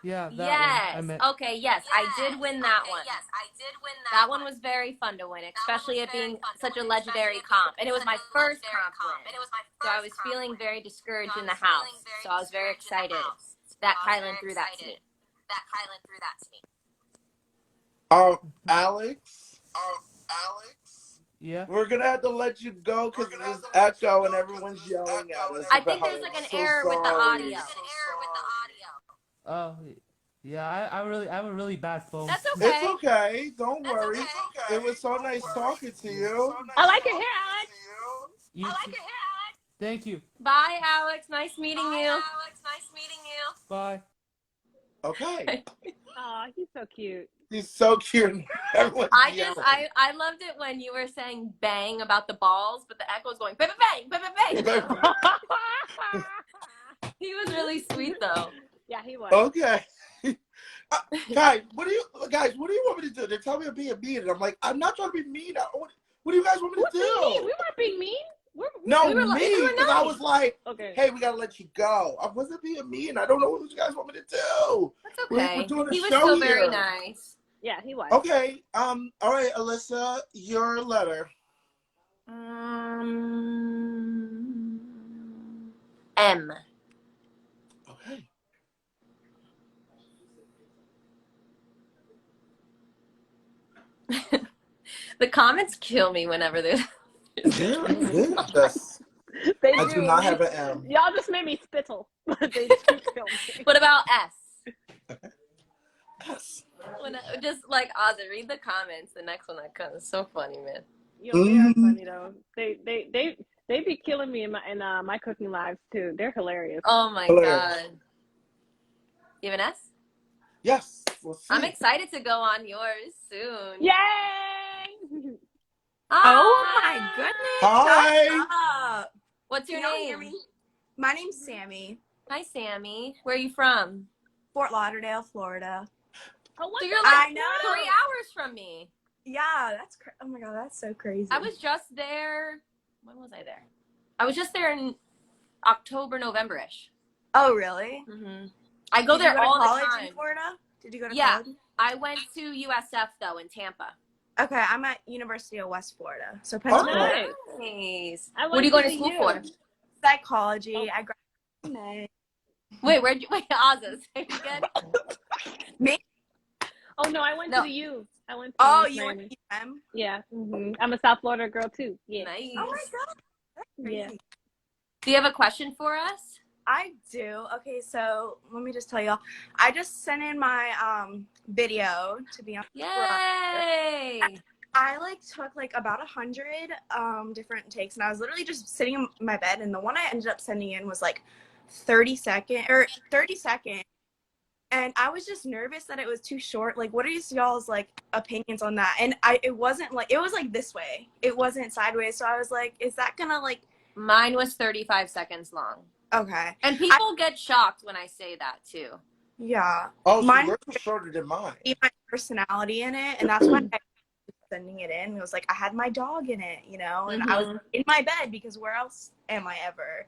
yeah, that Yes. one. I meant. Okay, yes, I did win that one. That one was very fun to win, especially it being such a legendary comp. And it was my first comp win. So I was feeling very discouraged in the house. So I was very excited that Kylan threw that to me. Alex. Yeah. We're gonna have to let you go because there's echo and everyone's yelling at us. I think about there's it. like I'm an so error with the sorry. audio. Oh, yeah. I have a really bad phone. That's It's okay. okay. Don't worry. It was so nice talking to you. I like your hair, Alex. You too. Thank you. Bye, Alex. Nice meeting you. Bye. Okay. Oh, he's so cute. He's so cute. Everyone's yelling. I loved it when you were saying bang about the balls, but the echo was going bang, bang, bang, bang, bang. He was really sweet though. Yeah, he was. Okay. Guys, what do you want me to do? They're telling me I'm being mean, and I'm like, I'm not trying to be mean. What do you guys want me to What do you do? mean? We weren't being mean. No, we were me, because I was like, Okay. hey, we gotta let you go. I wasn't being mean. I don't know what you guys want me to do. That's okay. We're doing a He was show still here. very nice. Yeah, he was. Okay. All right, Alyssa, your letter. M. Okay. The comments kill me whenever there's. Yes. They I do not have an M. Y'all just made me spittle. They do kill me. What about S? Yes. Just like Azah, read the comments. The next one that comes. It's so funny, man. Yo, they are funny though. They be killing me in my cooking lives too. They're hilarious. Oh my Hilarious. god. You have an S? Yes. We'll see. I'm excited to go on yours soon. Yay! Oh my goodness. Hi. Shut up. What's your Can y'all name? hear me? My name's Sammy. Hi, Sammy. Where are you from? Fort Lauderdale, Florida. Oh, what So the you're like I know. 3 hours from me. Yeah, that's oh my god, that's so crazy. I was just there. When was I there? I was just there in October, November-ish. Oh really? Mm-hmm. I go Did you there go to all the college time. in Florida? Did you go to Yeah. college? I went to USF though in Tampa. Okay, I'm at University of West Florida. So Oh. Pennsylvania. Nice. I What are you went going to to school the for? U. Psychology. I graduated in May. Wait, Azah, say it again. Me? Oh no, I went No. to the U. I went to Oh, Miss you went Miami. to UM? Yeah. I'm a South Florida girl too. Yeah. Nice. Oh my god. That's crazy. Yeah. Do you have a question for us? I do. Okay, so let me just tell y'all. I just sent in my video to be on. Yay! I took about 100 different takes, and I was literally just sitting in my bed, and the one I ended up sending in was 30 second, and I was just nervous that it was too short. What are y'all's opinions on that? And it wasn't it was this way. It wasn't sideways. So I was like, is that gonna Mine was 35 seconds long. okay? And people get shocked when I say that too. Yeah. Oh, so Mine yours was shorter than mine. had my personality in it, and that's why I was sending it in. It was I had my dog in it, and I was in my bed because where else am I ever,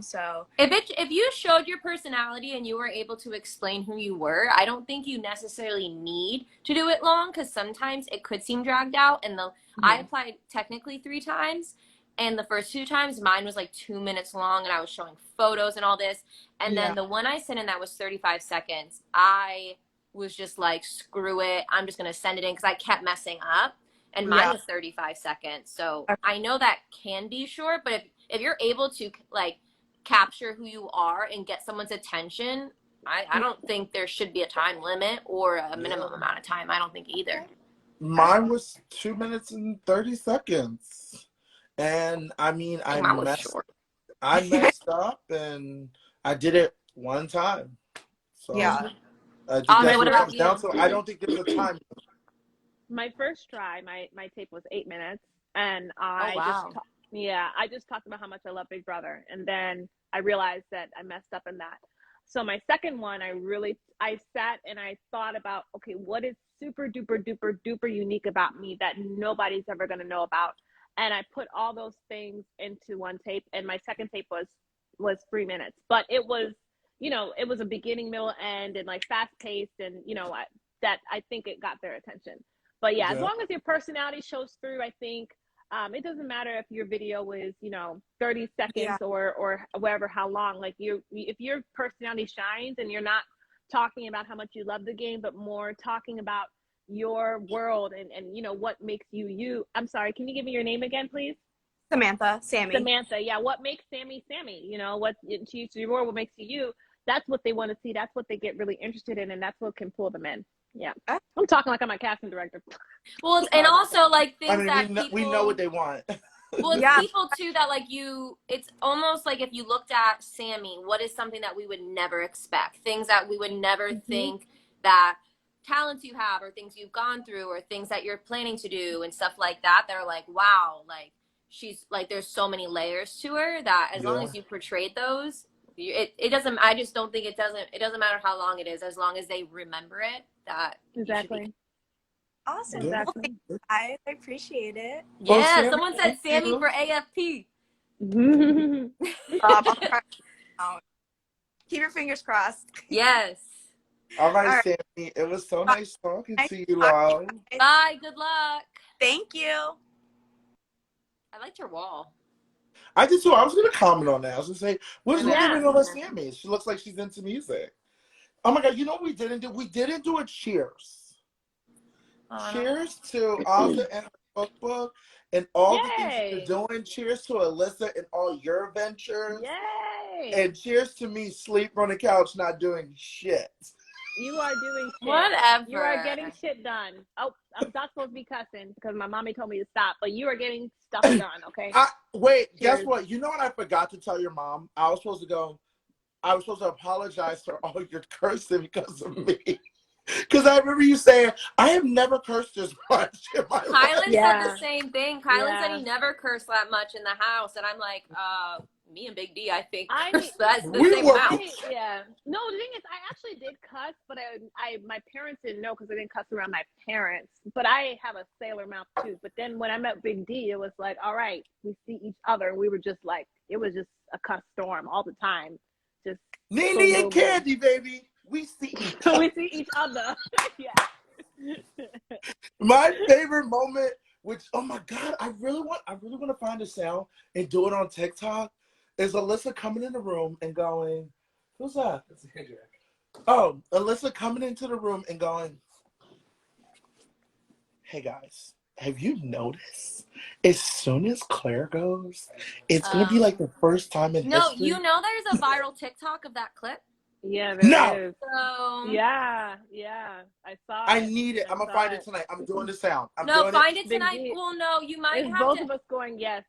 so. If you showed your personality and you were able to explain who you were, I don't think you necessarily need to do it long because sometimes it could seem dragged out. And I applied technically 3 times. And the first 2 times, mine was 2 minutes long, and I was showing photos and all this. And then the one I sent in that was 35 seconds, I was just screw it. I'm just going to send it in because I kept messing up. And mine was 35 seconds. So I know that can be short, but if you're able to, capture who you are and get someone's attention, I don't think there should be a time limit or a minimum amount of time. I don't think either. Mine was 2 minutes and 30 seconds. And I mean, I messed up, and I did it one time. So Yeah. I think Azah, that's what what it about comes down to. I don't think there's a time. My first try, my tape was 8 minutes, and I just talked about how much I love Big Brother, and then I realized that I messed up in that. So my second one, I sat and I thought about, okay, what is super duper duper duper unique about me that nobody's ever going to know about? And I put all those things into one tape, and my second tape was 3 minutes, but it was, it was a beginning, middle, end, and fast paced, and I think it got their attention. But as long as your personality shows through, I think it doesn't matter if your video is 30 seconds or whatever, how long. If your personality shines and you're not talking about how much you love the game, but more talking about your world and you know what makes you you. I'm sorry, can you give me your name again, please? Samantha, Sammy. Samantha. Yeah, what makes Sammy Sammy? You know, what to each your world, what makes you you? That's what they want to see. That's what they get really interested in, and that's what can pull them in. Yeah, I'm talking like I'm a casting director. Well, and also like things I mean, that we know what they want. Well, it's Yeah. people too that like you. It's almost like if you looked at Sammy, what is something that we would never expect? Things that we would never think that talents you have, or things you've gone through, or things that you're planning to do, and stuff like that. That are like, wow, like she's like, there's so many layers to her that as long as you portrayed those, it doesn't. I just don't think it doesn't matter how long it is, as long as they remember it. That Exactly. Awesome. Exactly. I appreciate it. Yeah, Well, Sammy, someone said Sammy for AFP. I'll try it out. Keep your fingers crossed. Yes. all right, All right. Sammy. It was so nice talking to you, love. Bye. Good luck. Thank you. I liked your wall. I did too. I was gonna comment on that. I was gonna say, what's Yeah. going on with Sammy? She looks like she's into music. Oh my god! You know what we didn't do? We didn't do a cheers. Cheers to Azah and her cookbook and all the things that you're doing. Cheers to Alyssa and all your ventures. Yay! And cheers to me sleeping on the couch not doing shit. You are doing shit. Whatever. You are getting shit done. Oh, I'm not supposed to be cussing because my mommy told me to stop, but you are getting stuff done, okay? Wait, Cheers. guess what? You know what I forgot to tell your mom? I was supposed to apologize for all your cursing because of me. Because I remember you saying, I have never cursed as much in my life. Kylan said the same thing. Kylan said Yeah. he never cursed that much in the house. And I'm like, me and Big D, I think, I- that's the We same were- amount. Yeah. No, the thing is, I actually did cuss, but my parents didn't know because I didn't cuss around my parents. But I have a sailor mouth too. But then when I met Big D, it was like, all right, we see each other. And we were just like, it was just a cuss storm all the time. Just Nene and Candy, baby. We see each other. we see each other. Yeah. My favorite moment, which oh my god, I really want to find a sound and do it on TikTok, is Alyssa coming in the room and going, "Who's that?" Oh, Alyssa coming into the room and going, "Hey guys, have you noticed? As soon as Claire goes, it's gonna be like the first time in No, history." you know there's a viral TikTok of that clip? Yeah, No! there is. So Yeah, I saw I it. need it. I'm gonna find it tonight. I'm doing the sound. no, doing find it Big tonight. D. Well, no, you might It's have both to. of us going, yes.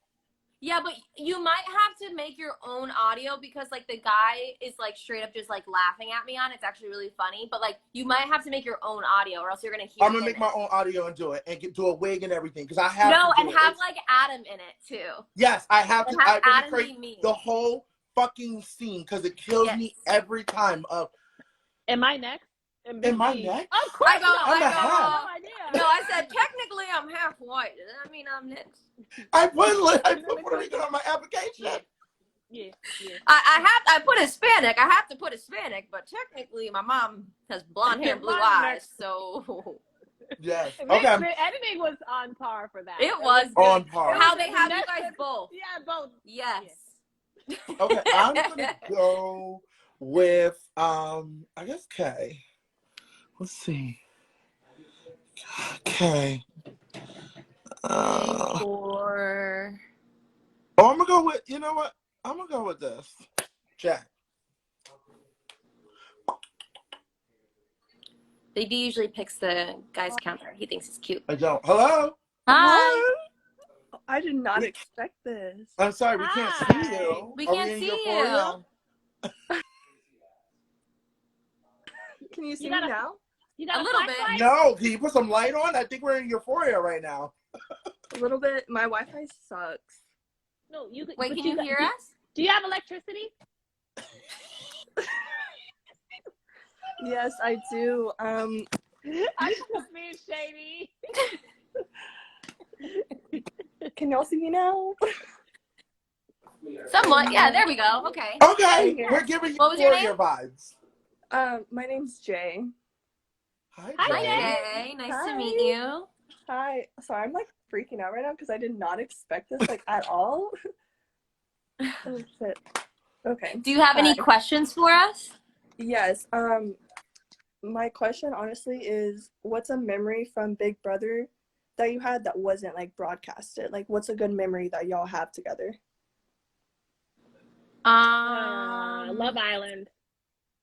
Yeah, but you might have to make your own audio because like the guy is like straight up just like laughing at me on it. It's actually really funny, but like you might have to make your own audio or else you're gonna hear. I'm gonna make my own audio and do it and do a wig and everything because I have to and do have it. like Adam in it too. Yes, I have And to. have I Adam really be me. the whole fucking scene because it kills me every time. Am I next? Am I next? Of course. I go. No idea. No, I said technically I'm half white. Does that mean I'm next? I put Puerto Rican on my application. Yeah. I put Hispanic. I have to put Hispanic, but technically my mom has blonde hair and blue eyes, so Yes. The Okay. editing was on par for that. it was On par. how they have you guys both. Yeah, both. Yes. Okay, I'm gonna go with I guess K. Let's see. K. Or I'm gonna go with, you know what? I'm gonna go with this. Jack. Big D usually picks the guy's counter. He thinks he's cute. I don't. Hello? Hi. I did not expect this. I'm sorry, we can't see you. We Are can't in see euphoria? you. Can you see got me a- now? You got A little bit. flashlight? No, can you put some light on? I think we're in euphoria right now. A little bit. My Wi-Fi sucks. No, you. Wait, but can you hear us? Do you have electricity? Yes, I do. I just being shady. Can y'all see me now? Somewhat. Yeah, there we go. Okay. Okay, Okay. we're giving What was your euphoria vibes. My name's Jay. Hi, Hi, Jay. Hey, nice to meet you. Hi. Sorry, I'm like freaking out right now because I did not expect this like at all. Oh shit. Okay. Do you have any Hi. questions for us? Yes. my question honestly is, what's a memory from Big Brother that you had that wasn't like broadcasted? Like, what's a good memory that y'all have together? Love Island.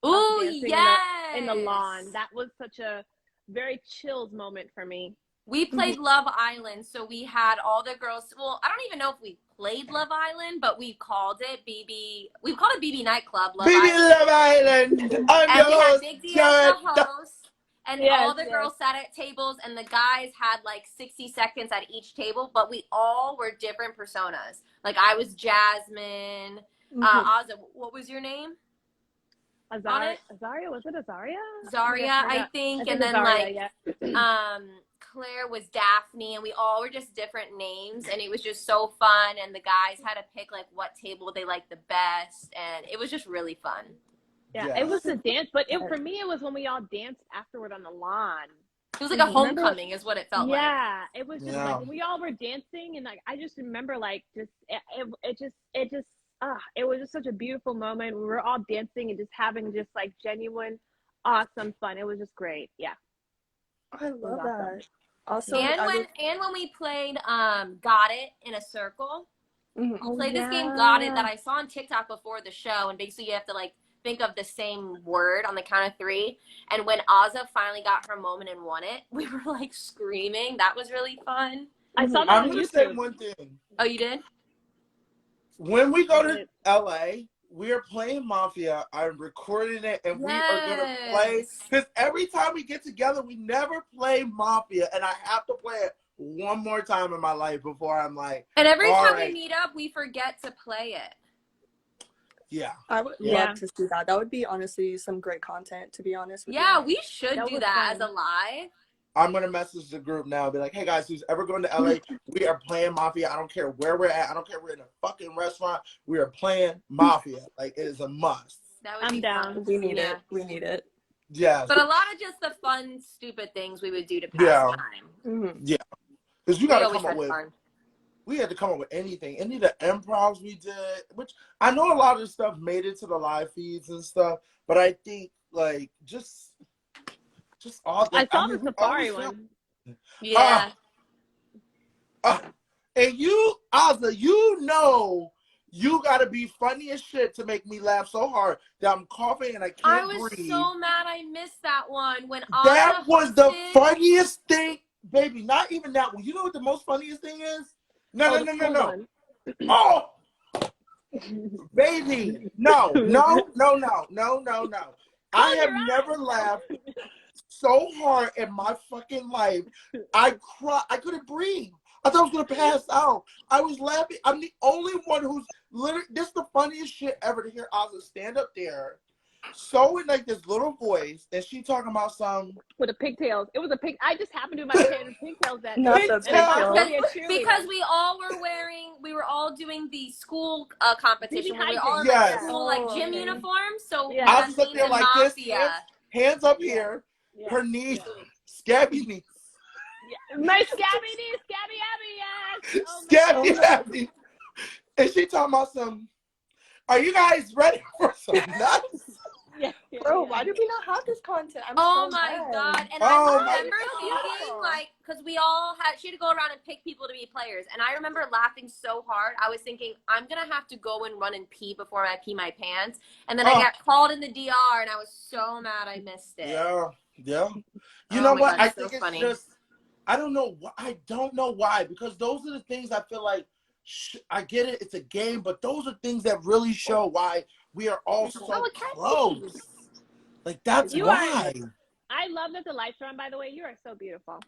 Us Ooh, dancing yes. in the lawn. That was such a very chills moment for me. We played Love Island, so we had all the girls. Well, I don't even know if we played Love Island, but we called it BB. We called it BB Nightclub Love Baby Island. Love Island. And we had BigD as the host, and Yes, all the girls sat at tables, and the guys had like 60 seconds at each table, but we all were different personas. Like I was Jasmine. Azah, what was your name? Azaria, was it Azaria? Zaria, I think. And then Azaria, Claire was Daphne, and we all were just different names, and it was just so fun. And the guys had to pick like what table they liked the best, and it was just really fun. Yeah, it was a dance, but for me it was when we all danced afterward on the lawn. It was like a homecoming, is what it felt like. Yeah, it was just like we all were dancing, and like I just remember like just it was just such a beautiful moment. We were all dancing and just having just like genuine, awesome fun. It was just great. Yeah, I love that. Also, and when we played Got It in a circle, we played this game Got It that I saw on TikTok before the show, and basically you have to like think of the same word on the count of 3. And when Azah finally got her moment and won it, we were like screaming. That was really fun. I saw that I'm on gonna YouTube. say one thing. Oh, you did? When we go to LA, we are playing Mafia. I'm recording it, and we are gonna play. Because every time we get together, we never play Mafia, and I have to play it one more time in my life before I'm like. And every time we meet up, we forget to play it. Yeah. I would love to see that. That would be honestly some great content, to be honest with you. Yeah, we should do that as a live. I'm going to message the group now and be like, hey guys, who's ever going to LA, we are playing Mafia. I don't care where we're at. I don't care if we're in a fucking restaurant. We are playing Mafia. Like, it is a must. I'm down. We need it. We need it. Yeah. But a lot of just the fun, stupid things we would do to pass time. Yeah. Because you got to come up with, fun. we had to come up with anything. Any of the improvs we did, which I know a lot of the stuff made it to the live feeds and stuff, but I think, like, just all the, I saw the Safari one. Yeah. And you, Azah, you know you gotta be funny as shit to make me laugh so hard that I'm coughing and I can't breathe. I was so mad I missed that one. When that Azah was the funniest thing, baby. Not even that one. You know what the most funniest thing is? No. Oh, baby. No. I have never laughed so hard in my fucking life. I cried. I couldn't breathe. I thought I was gonna pass out. I was laughing. I'm the only one who's literally. This is the funniest shit ever to hear Azah stand up there, so in like this little voice, and she talking about some with the pigtails. It was a pig. I just happened to have my hair in pigtails that Not day. the pigtails. Because we all were wearing. We were all doing the school competition. We were all in Yes. school like gym uniforms. So I was up there like this, hands up here, Yeah. her knees, scabby knees. My scabby knees, scabby abby, yes. Oh Scabby abby. And she talking about some, are you guys ready for some nuts? Bro, why do we not have this content? I'm oh so my mad. god. And I remember thinking, like, because we all had, she had to go around and pick people to be players. And I remember laughing so hard. I was thinking, I'm going to have to go and run and pee before I pee my pants. And then I got called in the DR, and I was so mad I missed it. Yeah. You know what? God, I it's think so it's funny. just, I don't know why, because those are the things I feel like, I get it, it's a game, but those are things that really show why we are all so close. Like, that's why. I love that the lights are on, by the way. You are so beautiful.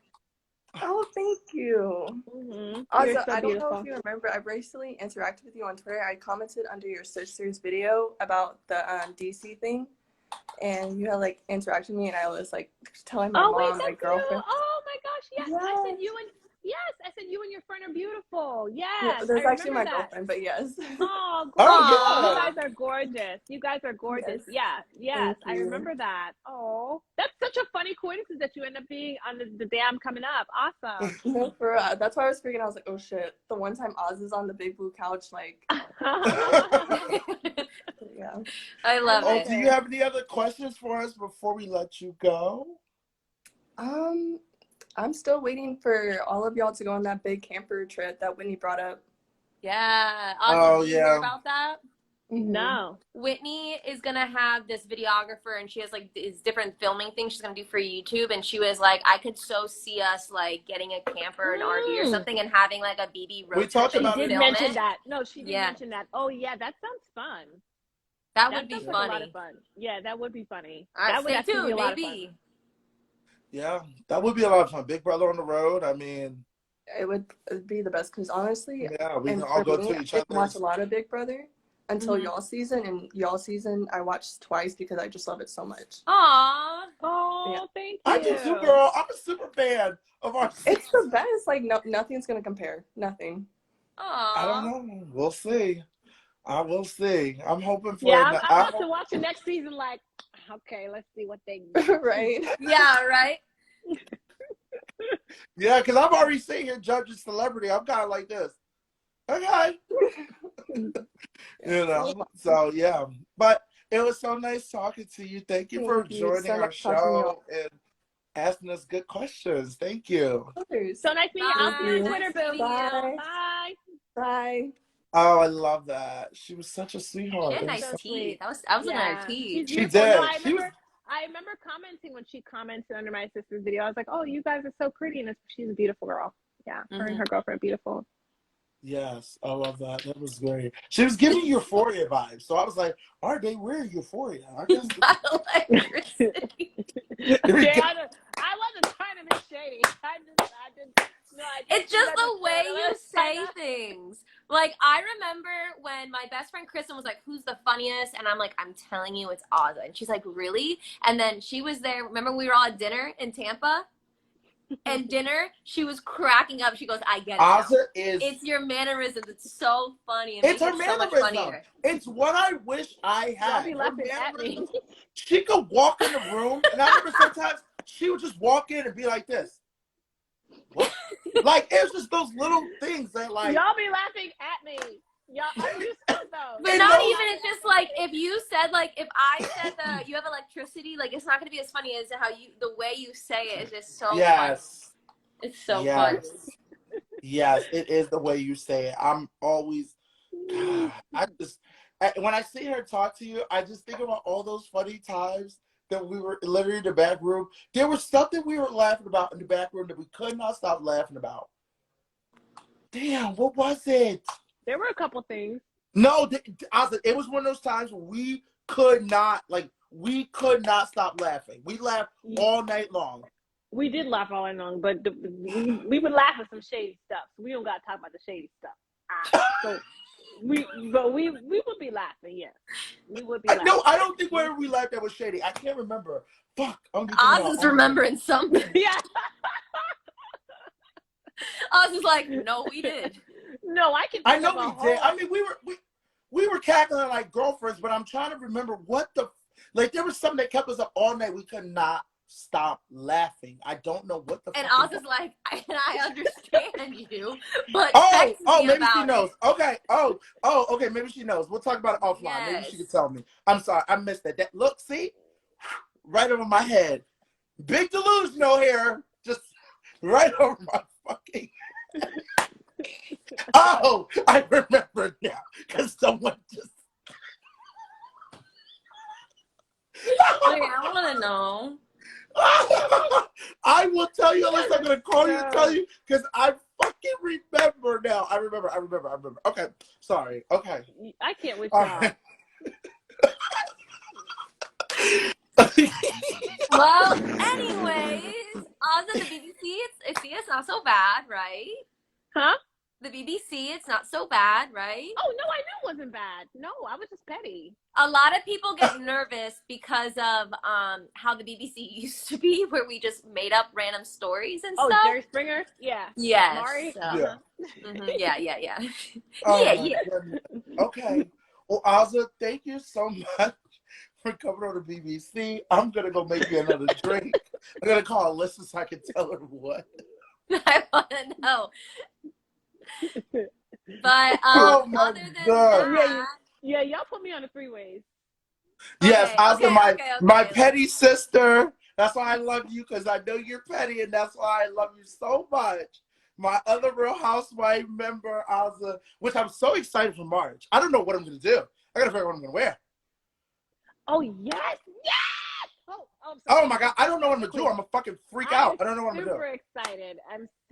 Oh, thank you. Also, I don't know if you remember, I recently interacted with you on Twitter. I commented under your sister's video about the DC thing, and you had like interacted with me, and I was like telling my mom, my girlfriend. Oh my gosh, yes. I said you Yes, I said you and your friend are beautiful. Yeah, Yes, there's I actually remember my that. girlfriend, but yes. Oh, Oh, gorgeous. You yeah. guys are gorgeous. You guys are gorgeous. Yes. Yeah, yes, Thank I you. remember that. Oh, that's such a funny coincidence that you end up being on the day I'm coming up. Awesome. No, that's why I was freaking. I was like, oh shit. The one time Oz is on the big blue couch, like, yeah. I love Oh, it. do you have any other questions for us before we let you go? I'm still waiting for all of y'all to go on that big camper trip that Whitney brought up. Yeah. Oh, Did you hear yeah. about that? No. Whitney is gonna have this videographer, and she has like these different filming things she's gonna do for YouTube. And she was like, I could so see us like getting a camper, an RV or something, and having like a BD road We trip. talked And about She it. did film mention it. that. No, she did Yeah. mention that. Oh yeah, that sounds fun. That That would be sounds like a lot funny. of fun. Yeah, that would be funny. All right, That would stay actually be a tuned, lot of maybe. fun. Yeah, that would be a lot of fun. Big Brother on the road. I mean, It'd be the best because honestly, yeah, we can and all for go me, to I each didn't watch other's. a lot of Big Brother until Mhm. y'all season, and y'all season I watched twice because I just love it so much. Aw. Oh, Yeah. thank you. I do too, girl. I'm a super fan of our It's the best. Like, no, nothing's gonna compare. Nothing. I don't Aw. know. We'll see. I will see. I'm hoping for Yeah, it. I'm about to watch the next season. Like, okay, let's see what they. Right? Yeah, right? Yeah, because I'm already sitting here judging celebrity. I'm kind of like this. Okay. You know, so yeah. But it was so nice talking to you. Thank you for Thank you. joining So our nice talking to y'all. show and asking us good questions. Thank you. So nice meeting you. I'll see you on Bye. Twitter, Nice boo. meeting you. Bye. Bye. Bye. Oh, I love that. She was such a She sweetheart. had It was nice so- teeth. I was looking at her Yeah, teeth. she's She beautiful. did. No, I She was. remember commenting when she commented under my sister's video. I was like, "Oh, you guys are so pretty," and she's a beautiful girl. Yeah, her and her girlfriend, beautiful. Yes, I love that. That was great. She was giving Euphoria vibes, so I was like, "Are they weird Euphoria?" I guess. Electricity. I wasn't trying to be shady. It's just the way you say things. Like, I remember when my best friend Kristen was like, who's the funniest? And I'm like, I'm telling you, it's Azah. And she's like, really? And then she was there. Remember we were all at dinner in Tampa? And dinner, she was cracking up. She goes, I get it now. Azah is. It's your mannerisms. It's so funny. It's her makes it so much mannerism. funnier. It's what I wish I had. Y'all be laughing at me. She could walk in the room, and I remember sometimes she would just walk in and be like this. What? Like, it was just those little things that, like. Y'all be laughing at me. Y'all, you said those. But not even, it's just like, if you said, like, if I said that you have electricity, like, it's not going to be as funny as how the way you say it is just so funny. It's so funny. Yes, it is the way you say it. I'm always, God, when I see her talk to you, I just think about all those funny times that we were literally in the back room. There was stuff that we were laughing about in the back room that we could not stop laughing about. Damn, what was it? There were a couple things. No, it was one of those times where we could not stop laughing. We laughed all night long. We did laugh all night long, but we would laugh at some shady stuff. So we don't got to talk about the shady stuff. So we would be laughing. Yes, we would be laughing. No, I don't think where we laughed that was shady. I can't remember. Fuck. Oz is remembering something. Yeah. Oz is like, no, we did. No, I can. I know we did. I mean, we were cackling like girlfriends, but I'm trying to remember what there was something that kept us up all night. We could not stop laughing. I don't know what the. And Oz is like, I understand you, but maybe she knows. Okay. Okay. Maybe she knows. We'll talk about it offline. Yes. Maybe she can tell me. I'm sorry, I missed that. Look, see, right over my head. Big delusional here, just right over my fucking. Oh, I remember now, because someone just. Wait, I want to know. I will tell you, Alyssa. I'm going to call you and tell you, because I fucking remember now. I remember. Okay, sorry. Okay. I can't wait to Well, anyways, Oz and the BBC, it's not so bad, right? Huh? the BBC. It's not so bad, right? Oh no, I knew it wasn't bad. No, I was just petty. A lot of people get nervous because of how the BBC used to be, where we just made up random stories and stuff. Jerry Springer? Yeah. Yes. Mari? Yeah. Yeah. Oh yeah, my yeah. goodness. Okay. Well, Azah, thank you so much for coming on the BBC. I'm gonna go make me another drink. I'm gonna call Alyssa so I can tell her what. I want to know. But Oh my other than God. that, Yeah, y'all put me on the three-ways. Yes, Azah, my petty sister. That's why I love you, because I know you're petty, and that's why I love you so much. My other Real Housewife member, Azah, which I'm so excited for March. I don't know what I'm going to do. I got to figure out what I'm going to wear. Oh, yes! Yes! Oh, my God. I don't know what I'm going to do. I'm going to fucking freak out. I don't know what I'm going to do. Super excited.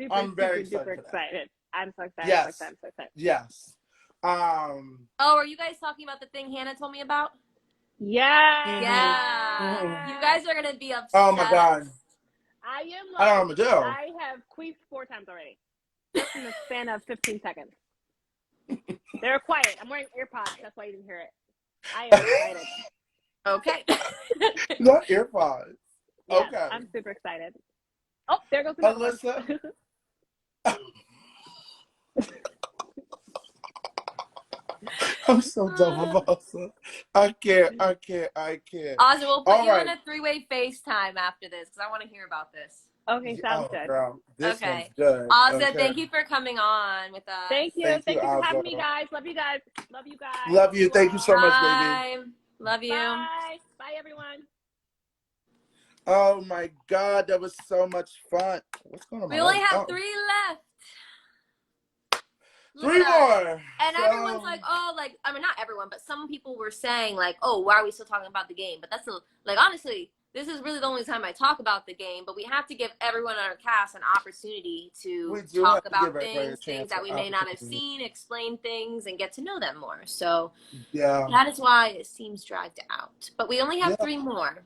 I'm very super excited. I'm so excited. Yes. I'm so excited. Yes. Oh, are you guys talking about the thing Hannah told me about? Yeah. Yeah. You guys are going to be obsessed. Oh, my God. I am I don't know what I'm going to do. I have queefed 4 times already. Just in the span of 15 seconds. They're quiet. I'm wearing AirPods. That's why you didn't hear it. I am excited. Okay. Not earpods. Yes, Okay. I'm super excited. Oh, there goes the Alyssa. I'm so dumb, Alyssa. I can't. Azah, we'll put you in a 3-way FaceTime after this, because I want to hear about this. Okay, sounds good. Girl, this one's Okay. good. Azah, thank you for coming on with us. Thank you. Thank you for having Azah. me, guys. Love you guys. Love you guys. Love you. Thank you so much, baby. Bye. Love you. Bye. Bye, everyone. Oh my God, that was so much fun. What's going on? We only have 3 left. 3 more. And everyone's like, oh, like, I mean, not everyone, but some people were saying, like, oh, why are we still talking about the game? But that's, like, honestly, this is really the only time I talk about the game, but we have to give everyone on our cast an opportunity to talk about things that we may not have seen, explain things, and get to know them more. So that is why it seems dragged out. But we only have 3 more.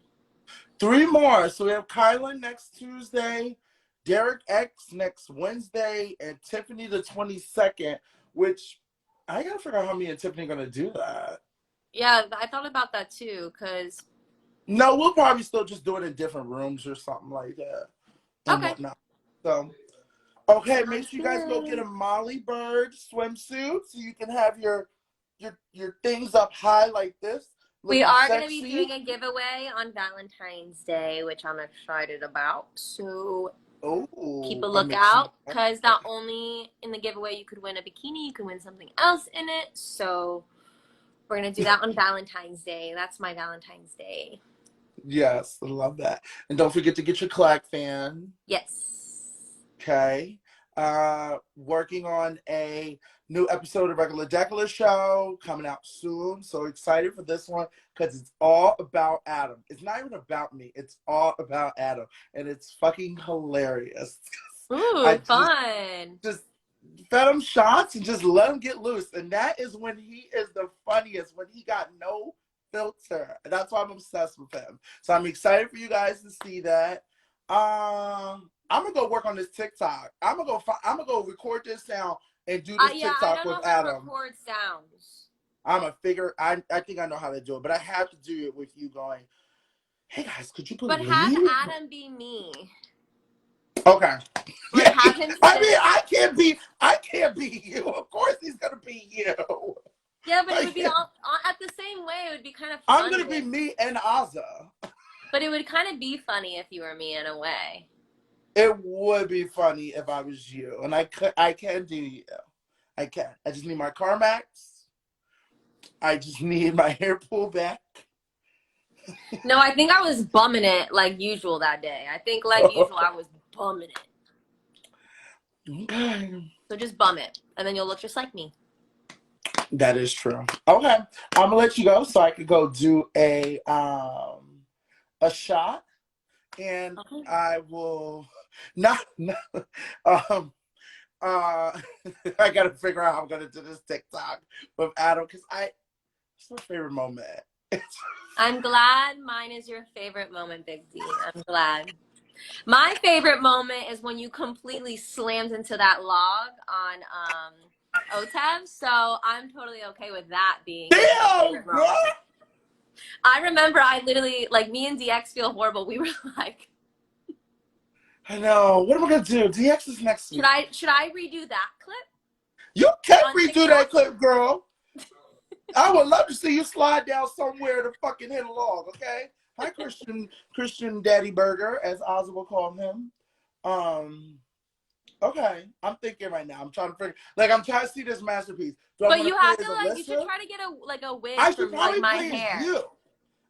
3 more. So we have Kyla next Tuesday, Derek X next Wednesday, and Tiffany the 22nd, which I gotta figure out how me and Tiffany are gonna do that. Yeah, I thought about that too, because no, we'll probably still just do it in different rooms or something like that. Okay. Whatnot. So okay, make sure you guys go get a Molly Bird swimsuit so you can have your things up high like this. We are going to be doing a giveaway on Valentine's Day, which I'm excited about. So keep a lookout, because not only in the giveaway you could win a bikini, you can win something else in it. So we're going to do that on Valentine's Day. That's my Valentine's Day. Yes, I love that. And don't forget to get your Clack fan. Yes. Okay. Working on a new episode of Regular Decular Show coming out soon. So excited for this one because it's all about Adam. It's not even about me. It's all about Adam. And it's fucking hilarious. Ooh, fun. Just fed him shots and just let him get loose. And that is when he is the funniest, when he got no filter. And that's why I'm obsessed with him. So I'm excited for you guys to see that. I'm gonna go work on this TikTok. I'm gonna go record this sound and do this TikTok with Adam. I don't know how to record sounds. I think I know how to do it, but I have to do it with you going, hey guys, could you believe? But have Adam be me. Okay. Like have him I can't be you. Of course he's gonna be you. Yeah, but it would be all at the same way. It would be kind of funny. I'm gonna be me and Azah. But it would kind of be funny if you were me in a way. It would be funny if I was you, and I can do you. I can. I just need my CarMax. I just need my hair pulled back. No, I think I was bumming it like usual that day. I think like usual I was bumming it. Okay. So just bum it, and then you'll look just like me. That is true. Okay, I'm gonna let you go so I could go do a shot, and I will I gotta figure out how I'm gonna do this TikTok with Adam because it's my favorite moment. I'm glad mine is your favorite moment, Big D. I'm glad. My favorite moment is when you completely slammed into that log on OTEV. So I'm totally okay with that being my Damn, favorite girl. moment. I remember I literally, like, me and DX feel horrible. We were like, I know. What am I gonna do? DX is next week. should I redo that clip? You can't On redo TikTok? that clip, girl. I would love to see you slide down somewhere to fucking hit a log, okay? Hi, Christian Daddy Burger, as Azah will call him. Okay, I'm thinking right now. I'm trying to figure. Like, I'm trying to see this masterpiece. Do I But want you to play have as to, like, Alyssa? you should try to get a wig I for should probably like my play hair. as you.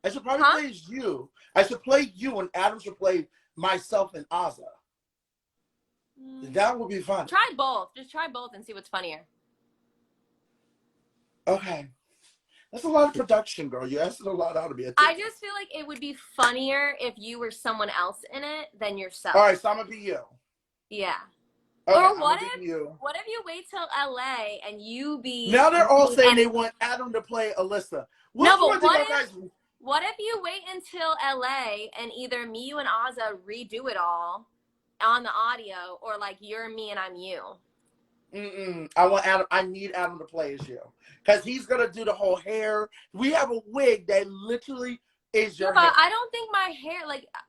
I should probably play as you. I should play you, and Adam should play myself and Azah. That would be fun. Try both. Just try both and see what's funnier. Okay. That's a lot of production, girl. You're asking a lot out of me. I just feel like it would be funnier if you were someone else in it than yourself. All right, so I'm gonna be you. Yeah. Okay, Or what if you. you wait till LA and you be Now they're all saying and they want Adam to play Alyssa. No, but what if you wait until LA and either me, you, and Azah redo it all on the audio, or like you're me and I'm you? I want Adam. I need Adam to play as you because he's gonna do the whole hair. We have a wig that literally is your hair. I don't think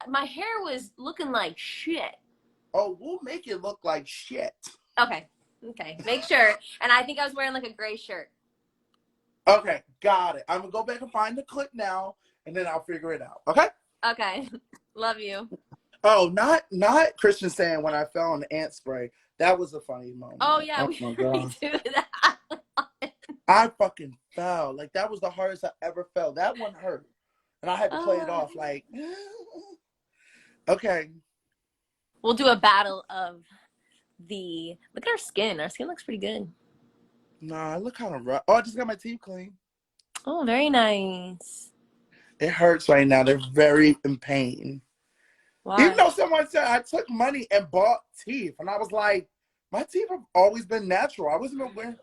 my hair was looking like shit. Oh, we'll make it look like shit. Okay. Make sure. And I think I was wearing like a gray shirt. Okay, got it. I'm gonna go back and find the clip now, and then I'll figure it out. Okay. Okay. Love you. Oh, not Christian saying when I fell on the ant spray. That was a funny moment. Oh yeah, we redo that. I fucking fell. Like, that was the hardest I ever fell. That one hurt. And I had to play it off like, okay. We'll do a battle of the, look at our skin. Our skin looks pretty good. Nah, I look kind of rough. Oh, I just got my teeth clean. Oh, very nice. It hurts right now. They're very in pain. Why? Even though someone said I took money and bought teeth. And I was like, my teeth have always been natural. I wasn't aware.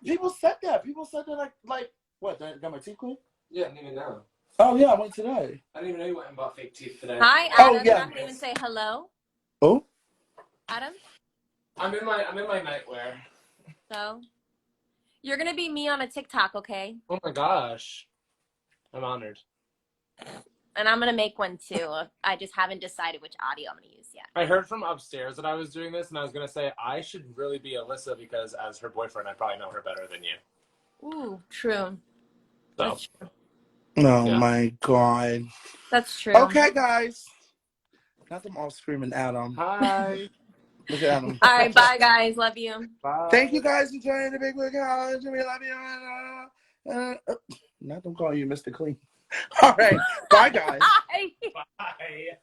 People said that. People said that like what? I got my teeth clean? Yeah, I didn't even know. Oh yeah, I went today. I didn't even know you went and bought fake teeth today. Hi, Adam. Oh, yeah. I'm not even say hello. Oh? Adam? I'm in my nightwear. So you're gonna be me on a TikTok, okay? Oh my gosh. I'm honored. And I'm gonna make one too. I just haven't decided which audio I'm gonna use yet. I heard from upstairs that I was doing this, and I was gonna say I should really be Alyssa because as her boyfriend, I probably know her better than you. Ooh, true. So. That's true. Oh my God. That's true. Okay, guys. Not them all screaming Adam. Hi. Look at Adam. All right, bye guys. Love you. Bye. Thank you guys for joining the Big Wig College. We love you. Not them calling you Mr. Clean. All right. Bye, guys. Bye. Bye.